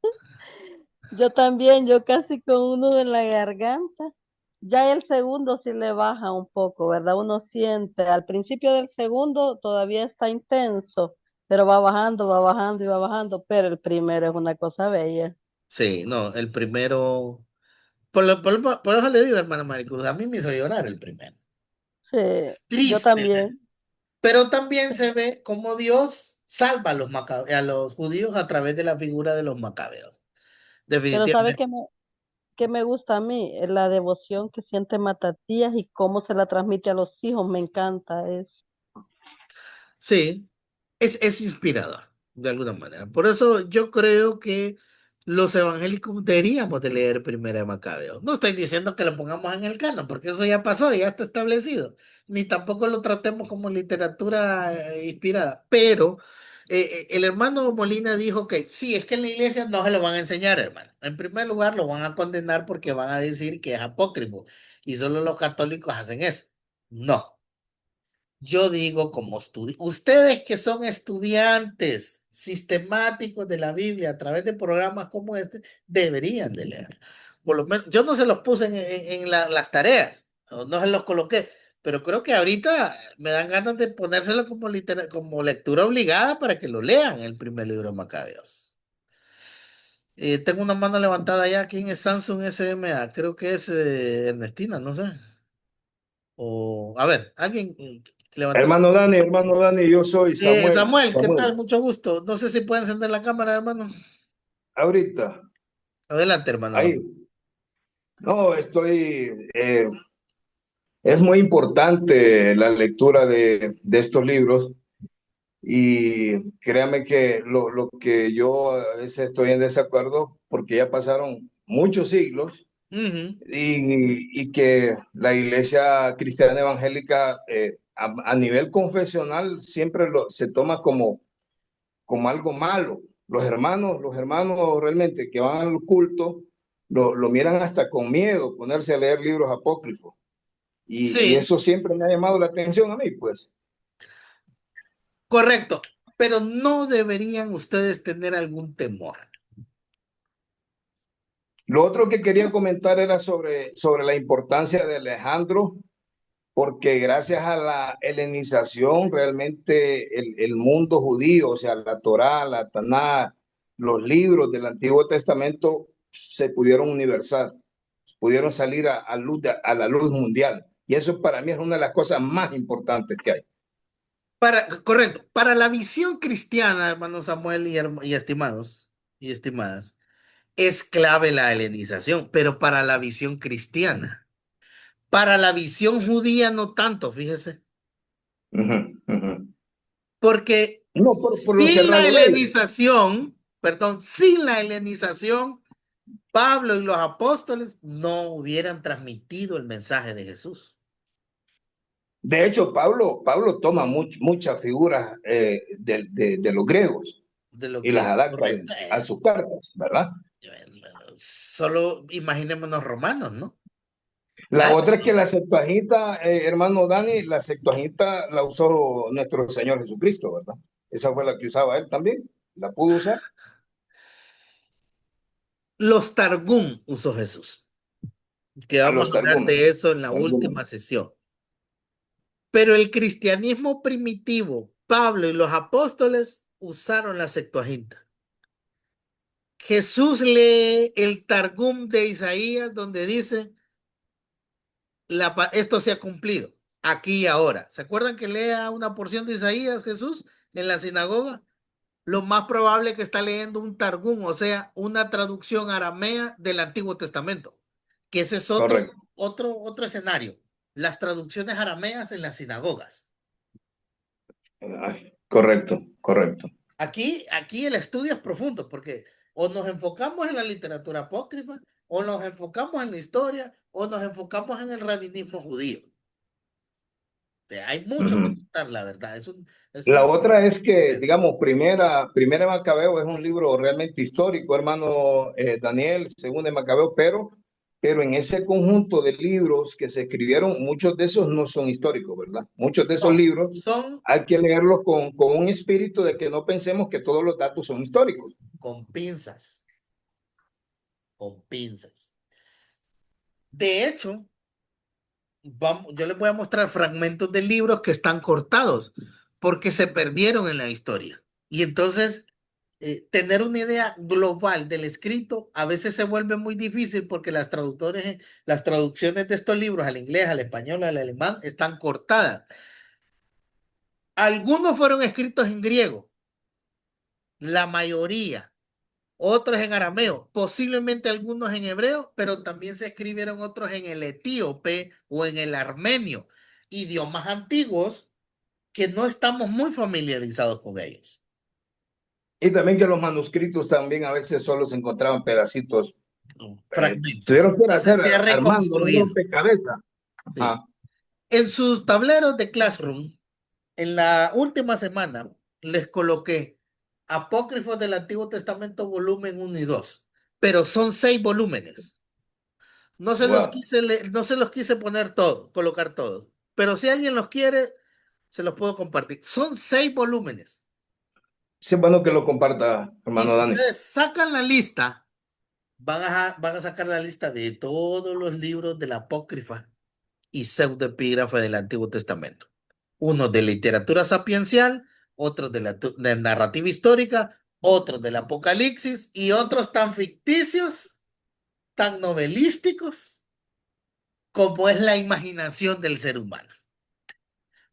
D: Yo también, yo casi con un nudo en la garganta. Ya el segundo sí le baja un poco, ¿verdad? Uno siente, al principio del segundo todavía está intenso, pero va bajando y va bajando, pero el primero es una cosa bella.
A: Sí, no, el primero. Por eso le digo, hermana Maricruz, a mí me hizo llorar el primero.
D: Sí,
A: Es
D: yo
A: triste,
D: también.
A: pero también se ve cómo Dios salva a a los judíos a través de la figura de los macabeos.
D: Pero ¿sabe
A: Definitivamente.
D: qué me gusta a mí? La devoción que siente Matatías y cómo se la transmite a los hijos, me encanta.
A: Sí, es inspirador, de alguna manera. Por eso yo creo que los evangélicos deberíamos de leer Primera de Macabeo. No estoy diciendo que lo pongamos en el canon, porque eso ya pasó, ya está establecido. Ni tampoco lo tratemos como literatura inspirada. Pero el hermano Molina dijo que sí, es que en la iglesia no se lo van a enseñar, hermano. En primer lugar, lo van a condenar porque van a decir que es apócrifo y solo los católicos hacen eso. No. Yo digo como ustedes que son estudiantes sistemáticos de la Biblia a través de programas como este, deberían de leer. Por lo menos, yo no se los puse en las tareas, no se los coloqué, pero creo que ahorita me dan ganas de ponérselo como lectura obligada para que lo lean el primer libro de Macabeos. Tengo una mano levantada ya aquí en el Samsung SMA, creo que es Ernestina, no sé. O, a ver, alguien Levanta la...
F: Hermano Dani, yo soy Samuel.
A: Samuel, ¿qué tal?
F: Samuel,
A: Mucho gusto. No sé si pueden encender la cámara, hermano.
F: ahorita,
A: Adelante, hermano.
F: ahí. No, es muy importante la lectura de estos libros y créame que lo que yo a veces estoy en desacuerdo porque ya pasaron muchos siglos
A: Ujú.
F: y que la iglesia cristiana evangélica a nivel confesional siempre se toma como algo malo. Los hermanos realmente que van al culto lo miran hasta con miedo, ponerse a leer libros apócrifos. Y
A: Sí,
F: eso siempre me ha llamado la atención a mí, pues.
A: correcto. Pero no deberían ustedes tener algún temor.
F: Lo otro que quería comentar era sobre la importancia de Alejandro, porque gracias a la helenización, realmente el mundo judío, o sea, la Torá, la Taná, los libros del Antiguo Testamento se pudieron universal, pudieron salir a la luz mundial. Y eso para mí es una de las cosas más importantes que hay.
A: Correcto. Para la visión cristiana, hermano Samuel y estimados y estimadas, es clave la helenización, pero para la visión cristiana. Para la visión judía no tanto, fíjese.
F: Ujú, ujú.
A: Porque
F: No, por lo
A: sin la
F: cerrado de ellos.
A: helenización, perdón, sin la helenización, Pablo y los apóstoles no hubieran transmitido el mensaje de Jesús.
F: De hecho, Pablo toma muchas figuras de los griegos
A: De lo
F: y las
A: que,
F: adapta
A: correcto.
F: a sus cartas, ¿verdad?
A: Solo imaginémonos romanos, ¿no?
F: La
A: Nada.
F: otra es que la Septuaginta, hermano Dani, la Septuaginta la usó nuestro Señor Jesucristo, ¿verdad? Esa fue la que usaba él también, la pudo usar.
A: Los Targum usó Jesús, que
F: A
A: vamos
F: los
A: a hablar
F: Targum.
A: de eso en la última sesión. Pero el cristianismo primitivo, Pablo y los apóstoles usaron la Septuaginta. Jesús lee el Targum de Isaías donde dice, esto se ha cumplido, aquí y ahora. ¿Se acuerdan que lea una porción de Isaías Jesús en la sinagoga? Lo más probable es que está leyendo un Targum, o sea, una traducción aramea del Antiguo Testamento, que ese es
F: Correcto.
A: otro escenario, las traducciones arameas en las sinagogas.
F: Ay, correcto, correcto.
A: Aquí el estudio es profundo, porque o nos enfocamos en la literatura apócrifa, o nos enfocamos en la historia, o nos enfocamos en el rabinismo judío. Hay mucho que
F: Ujú.
A: contar, la verdad. Es
F: La
A: un
F: otra es que,
A: proceso.
F: digamos, Primera de Macabeo es un libro realmente histórico, hermano Daniel, Segunda de Macabeo, pero en ese conjunto de libros que se escribieron, muchos de esos no son históricos, ¿verdad? Muchos de esos
A: No,
F: libros
A: son
F: hay que leerlos con un espíritu de que no pensemos que todos los datos son históricos.
A: con pinzas, con pinzas. De hecho, yo les voy a mostrar fragmentos de libros que están cortados porque se perdieron en la historia. Y entonces, tener una idea global del escrito a veces se vuelve muy difícil porque las traducciones de estos libros al inglés, al español, al alemán están cortadas. Algunos fueron escritos en griego, la mayoría, otros en arameo, posiblemente algunos en hebreo, pero también se escribieron otros en el etíope o en el armenio, idiomas antiguos que no estamos muy familiarizados con ellos.
F: Y también que los manuscritos también a veces solo se encontraban pedacitos.
A: Fragmentos.
F: Tuvieron que
A: Entonces
F: hacer
A: se ha
F: armando un
A: reconstruido.
F: rompecabezas.
A: Sí.
F: Ajá.
A: En sus tableros de Classroom, en la última semana, les coloqué Apócrifos del Antiguo Testamento, volumen 1 y 2, pero son 6 volúmenes.
F: Wow.
A: No se los quise poner todos, colocar todos. Pero si alguien los quiere, se los puedo compartir. Son 6 volúmenes.
F: Sí, es bueno que lo comparta,
A: Y
F: hermano
A: si
F: Dani.
A: ustedes sacan la lista, van a sacar la lista de todos los libros de la apócrifa y pseudoepígrafe del Antiguo Testamento. Uno de literatura sapiencial, otro de narrativa histórica, otro del Apocalipsis y otros tan ficticios, tan novelísticos como es la imaginación del ser humano.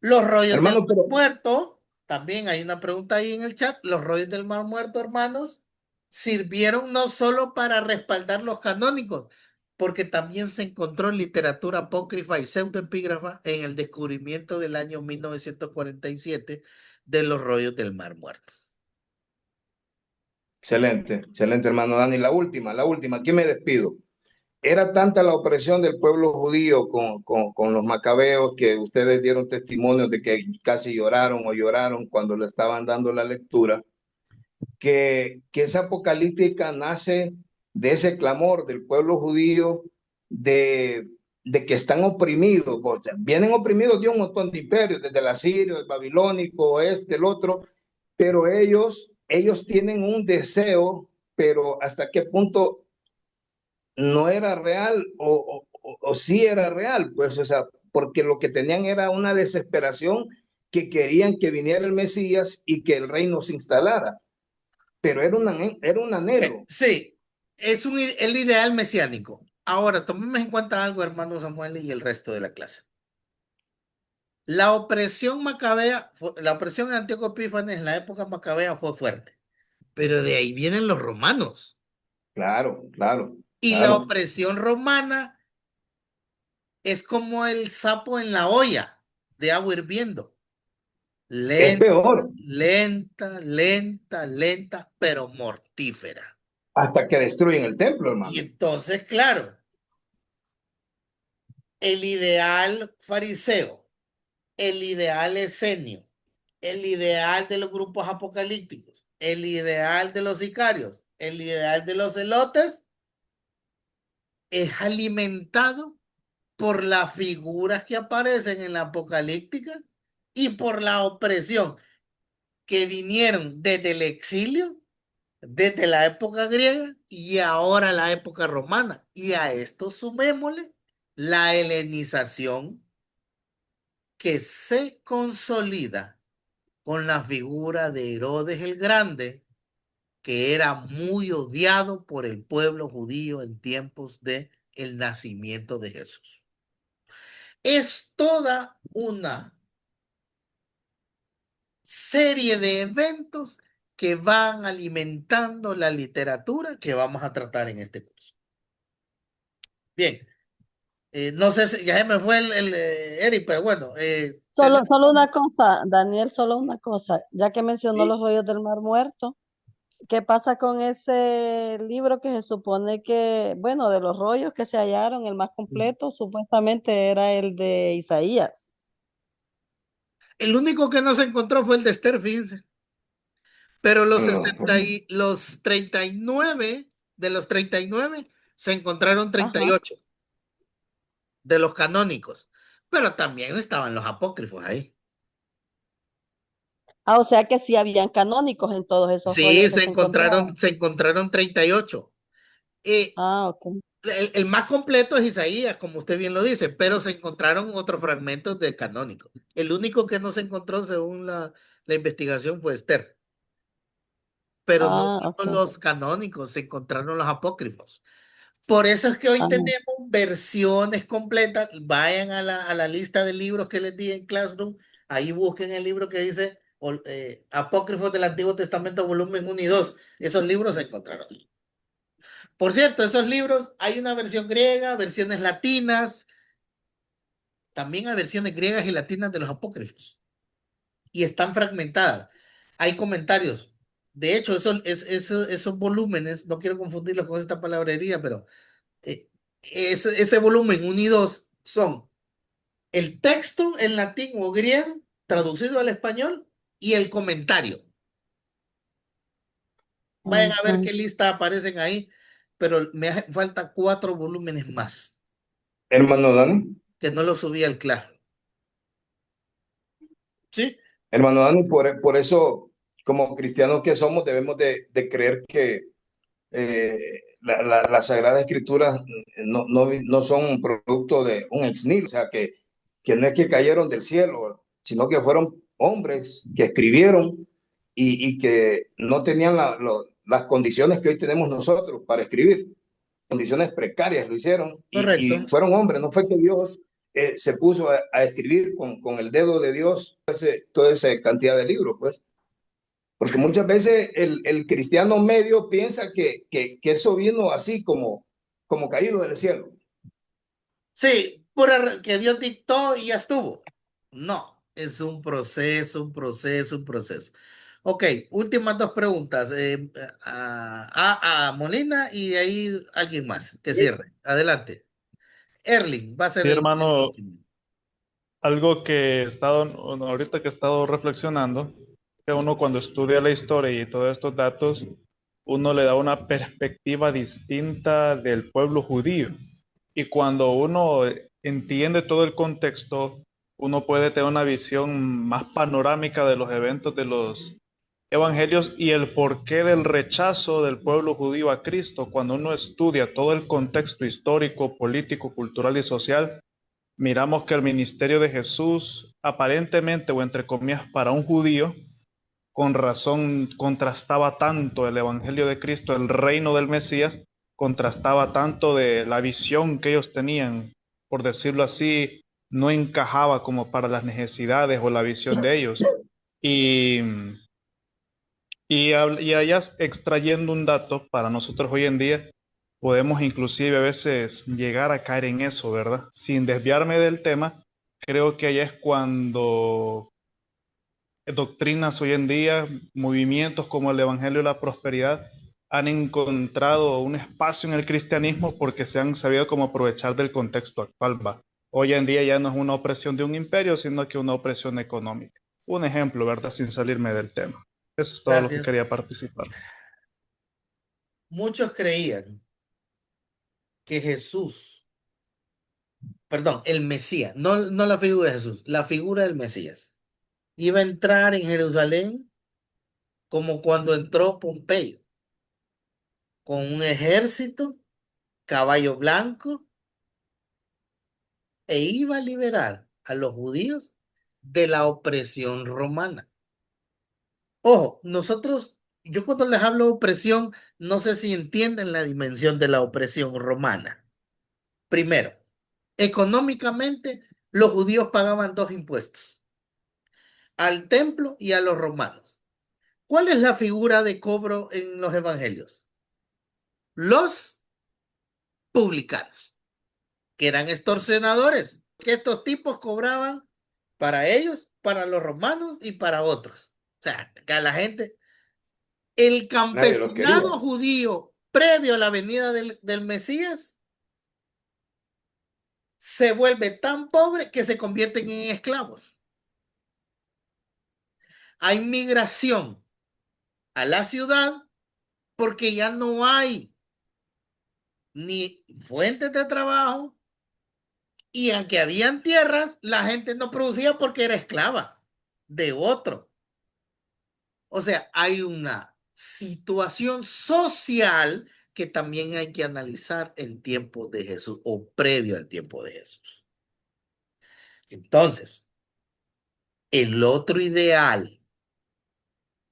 A: Los rollos del
F: Hermano,
A: Mar
F: pero
A: Muerto, también hay una pregunta ahí en el chat. Los rollos del Mar Muerto, hermanos, sirvieron no solo para respaldar los canónicos, porque también se encontró literatura apócrifa y pseudoepígrafa en el descubrimiento del año 1947 de los rollos del Mar Muerto.
F: excelente, excelente, hermano Dani. La última, aquí me despido. Era tanta la opresión del pueblo judío con los macabeos que ustedes dieron testimonio de que casi lloraron cuando le estaban dando la lectura, que esa apocalíptica nace de ese clamor del pueblo judío de, de que están oprimidos, o sea, vienen oprimidos de un montón de imperios, desde el asirio, el babilónico, el otro, pero ellos tienen un deseo, pero hasta qué punto no era real o sí era real, pues, o sea, porque lo que tenían era una desesperación que querían que viniera el Mesías y que el reino se instalara, pero era un anhelo.
A: Sí, es el ideal mesiánico. Ahora, tomemos en cuenta algo, hermano Samuel y el resto de la clase. La opresión macabea, la opresión de Antíoco Epífanes en la época macabea fue fuerte, pero de ahí vienen los romanos.
F: Claro, claro,
A: Y la
F: claro.
A: opresión romana es como el sapo en la olla de agua hirviendo.
F: Es
A: Lenta,
F: peor,
A: lenta, pero mortífera.
F: hasta que destruyen el templo,
A: Y
F: hermano.
A: entonces, claro, el ideal fariseo, el ideal esenio, el ideal de los grupos apocalípticos, el ideal de los sicarios, el ideal de los celotes, es alimentado por las figuras que aparecen en la apocalíptica y por la opresión que vinieron desde el exilio, desde la época griega y ahora la época romana. Y a esto sumémosle la helenización que se consolida con la figura de Herodes el Grande, que era muy odiado por el pueblo judío en tiempos de el nacimiento de Jesús. Es toda una serie de eventos que van alimentando la literatura que vamos a tratar en este curso. Bien, no sé si ya se me fue Eric, pero bueno,
D: Solo una cosa, Daniel, solo una cosa, ya que mencionó
F: Sí.
D: los rollos del Mar Muerto, ¿qué pasa con ese libro que se supone que, bueno, de los rollos que se hallaron, el más completo, supuestamente era el de Isaías?
A: el único que no se encontró fue el de Esther, fíjense. Pero los
F: No,
A: 60 y los 39, de los 39 se encontraron
D: Ajá.
A: 38 de los canónicos, pero también estaban los apócrifos ahí.
D: Ah, o sea que sí habían canónicos en todos esos rollos
A: Sí,
D: que se encontraban.
A: se encontraron 38. Eh,
D: Ah, ok.
A: el más completo es Isaías, como usted bien lo dice, pero se encontraron otros fragmentos de canónicos. El único que no se encontró, según la investigación, fue Esther. Pero no
D: Ah,
A: fueron
D: ok.
A: los canónicos, se encontraron los apócrifos. Por eso es que hoy
D: Ah,
A: tenemos versiones completas. Vayan a la lista de libros que les di en Classroom. Ahí busquen el libro que dice Apócrifos del Antiguo Testamento, volumen 1 y 2. Esos libros se encontraron. Por cierto, esos libros, hay una versión griega, versiones latinas. También hay versiones griegas y latinas de los apócrifos. Y están fragmentadas. Hay comentarios. De hecho, esos volúmenes, no quiero confundirlos con esta palabrería, pero ese volumen 1 y 2 son el texto en latín o griego traducido al español y el comentario. Vayan a ver
D: ujú.
A: qué lista aparecen ahí, pero me falta 4 volúmenes más
F: hermano Dani,
A: que no los subí al claro. ¿Sí?
F: hermano Dani, por eso, como cristianos que somos, debemos de creer que las Sagradas Escrituras no son un producto de un ex nihilo, o sea, que no es que cayeron del cielo, sino que fueron hombres que escribieron y que no tenían las condiciones que hoy tenemos nosotros para escribir, condiciones precarias lo hicieron
A: Correcto.
F: y fueron hombres, no fue que Dios se puso a escribir con el dedo de Dios toda esa cantidad de libros, pues. Porque muchas veces el cristiano medio piensa que eso vino así como caído del cielo.
A: Sí, que Dios dictó y ya estuvo. No, es un proceso, un proceso, un proceso. Ok, últimas dos preguntas. A Molina y de ahí alguien más que cierre. Adelante. Erling va a ser
E: Sí,
A: el
E: hermano,
A: último.
E: algo que he estado, ahorita que he estado reflexionando, que uno cuando estudia la historia y todos estos datos, uno le da una perspectiva distinta del pueblo judío. Y cuando uno entiende todo el contexto, uno puede tener una visión más panorámica de los eventos de los evangelios y el porqué del rechazo del pueblo judío a Cristo. Cuando uno estudia todo el contexto histórico, político, cultural y social, miramos que el ministerio de Jesús, aparentemente o entre comillas, para un judío, con razón contrastaba tanto el evangelio de Cristo, el reino del Mesías, contrastaba tanto de la visión que ellos tenían, por decirlo así, no encajaba como para las necesidades o la visión de ellos. Y, y allá extrayendo un dato para nosotros hoy en día, podemos inclusive a veces llegar a caer en eso, ¿verdad? Sin desviarme del tema, creo que allá es cuando doctrinas hoy en día, movimientos como el Evangelio de la Prosperidad, han encontrado un espacio en el cristianismo porque se han sabido cómo aprovechar del contexto actual. Va. Hoy en día ya no es una opresión de un imperio, sino que una opresión económica. Un ejemplo, ¿verdad? Sin salirme del tema. Eso es todo lo que
A: Gracias.
E: quería participar.
A: Muchos creían que Jesús, perdón, el Mesías, no la figura de Jesús, la figura del Mesías, iba a entrar en Jerusalén como cuando entró Pompeyo, con un ejército, caballo blanco, e iba a liberar a los judíos de la opresión romana. Ojo, nosotros, yo cuando les hablo de opresión, no sé si entienden la dimensión de la opresión romana. Primero, económicamente, los judíos pagaban dos impuestos, al templo y a los romanos. ¿Cuál es la figura de cobro en los evangelios? Los publicanos, que eran extorsionadores, que estos tipos cobraban para ellos, para los romanos y para otros. O sea, que a la gente, el
F: Nadie los quería.
A: campesinado judío previo a la venida del Mesías se vuelve tan pobre que se convierten en esclavos. Hay migración a la ciudad porque ya no hay ni fuentes de trabajo y aunque habían tierras, la gente no producía porque era esclava de otro. O sea, hay una situación social que también hay que analizar en tiempo de Jesús o previo al tiempo de Jesús. Entonces, el otro ideal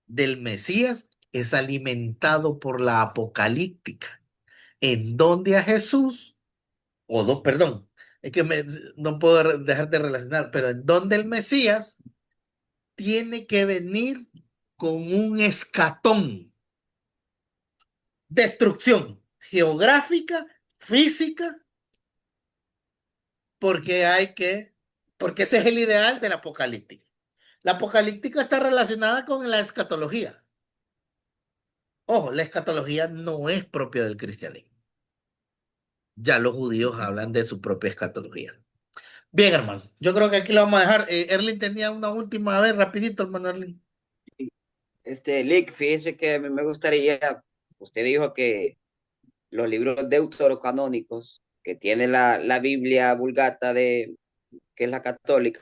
A: del Mesías es alimentado por la apocalíptica, en donde a Jesús, perdón, es que no puedo dejar de relacionar, pero en donde el Mesías tiene que venir con un escatón, destrucción geográfica, física, porque porque ese es el ideal de la apocalíptica. La apocalíptica está relacionada con la escatología. Ojo, la escatología no es propia del cristianismo. Ya los judíos hablan de su propia escatología. Bien, hermano. Yo creo que aquí lo vamos a dejar. Erling tenía una última vez, rapidito, hermano Erling.
G: Lick, fíjese que a mí me gustaría, usted dijo que los libros deuterocanónicos que tiene la Biblia Vulgata que es la católica,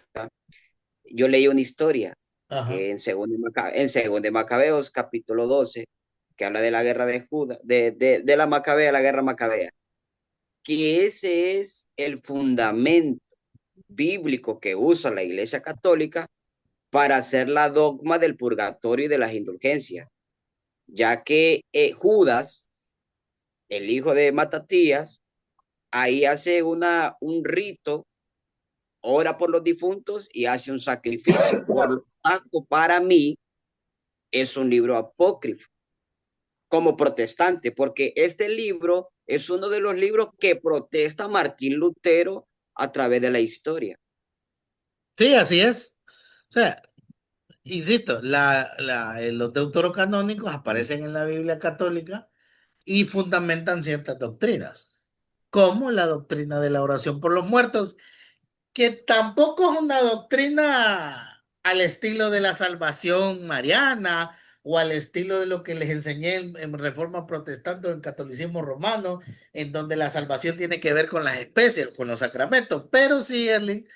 G: yo leí una historia
A: Ajá.
G: que en segundo de Macabeos, capítulo 12, que habla de la guerra de Judá, de la Macabea, la guerra macabea, que ese es el fundamento bíblico que usa la Iglesia Católica para hacer la dogma del purgatorio y de las indulgencias, ya que Judas, el hijo de Matatías, ahí hace un rito ora por los difuntos y hace un sacrificio. Por lo tanto, para mí es un libro apócrifo como protestante, porque este libro es uno de los libros que protesta Martín Lutero a través de la historia.
A: Sí, así es. O sea, insisto, los deuterocanónicos aparecen en la Biblia católica y fundamentan ciertas doctrinas, como la doctrina de la oración por los muertos, que tampoco es una doctrina al estilo de la salvación mariana o al estilo de lo que les enseñé en Reforma Protestante o en Catolicismo Romano, en donde la salvación tiene que ver con las especies, con los sacramentos, pero sí, Erling,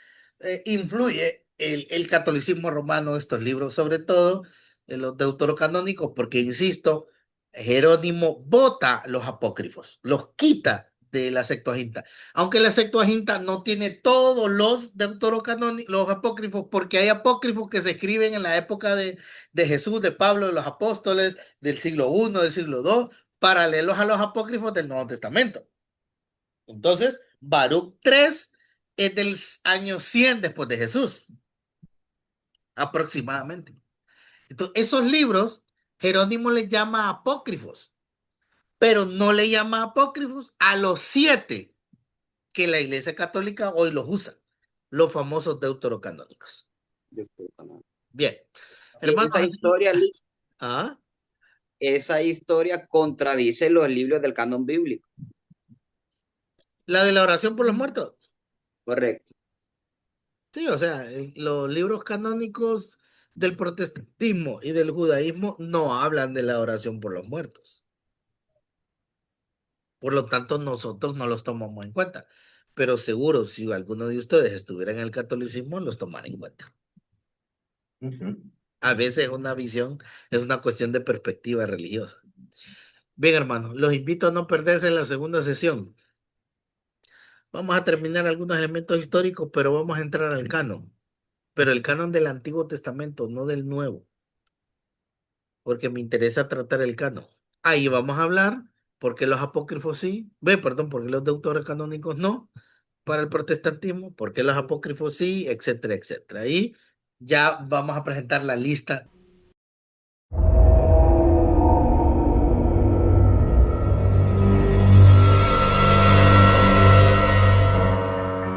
A: influye el catolicismo romano estos libros, sobre todo los deuterocanónicos, porque, insisto, Jerónimo bota los apócrifos, los quita de la Septuaginta. Aunque la Septuaginta no tiene todos los deuterocanónicos, los apócrifos, porque hay apócrifos que se escriben en la época de Jesús, de Pablo, de los apóstoles, del siglo I, del siglo II, paralelos a los apócrifos del Nuevo Testamento. Entonces, Baruch 3 es del año 100 después de Jesús, aproximadamente. Entonces, esos libros, Jerónimo les llama apócrifos, pero no le llama apócrifos a los 7 que la Iglesia Católica hoy los usa, los famosos deuterocanónicos. Bien, hermanos.
G: ¿Ah? Esa historia contradice los libros del canon bíblico.
A: La de la oración por los muertos.
G: Correcto.
A: Sí, o sea, los libros canónicos del protestantismo y del judaísmo no hablan de la oración por los muertos. Por lo tanto, nosotros no los tomamos en cuenta. Pero seguro, si alguno de ustedes estuviera en el catolicismo, los tomaría en cuenta. A veces es una visión, es una cuestión de perspectiva religiosa. Bien, hermanos, los invito a no perderse en la segunda sesión. Vamos a terminar algunos elementos históricos, pero vamos a entrar al canon. Pero el canon del Antiguo Testamento, no del Nuevo, porque me interesa tratar el canon. Ahí vamos a hablar por qué los apócrifos sí, por qué los deuteros canónicos no, para el protestantismo, por qué los apócrifos sí, etcétera, etcétera. Ahí ya vamos a presentar la lista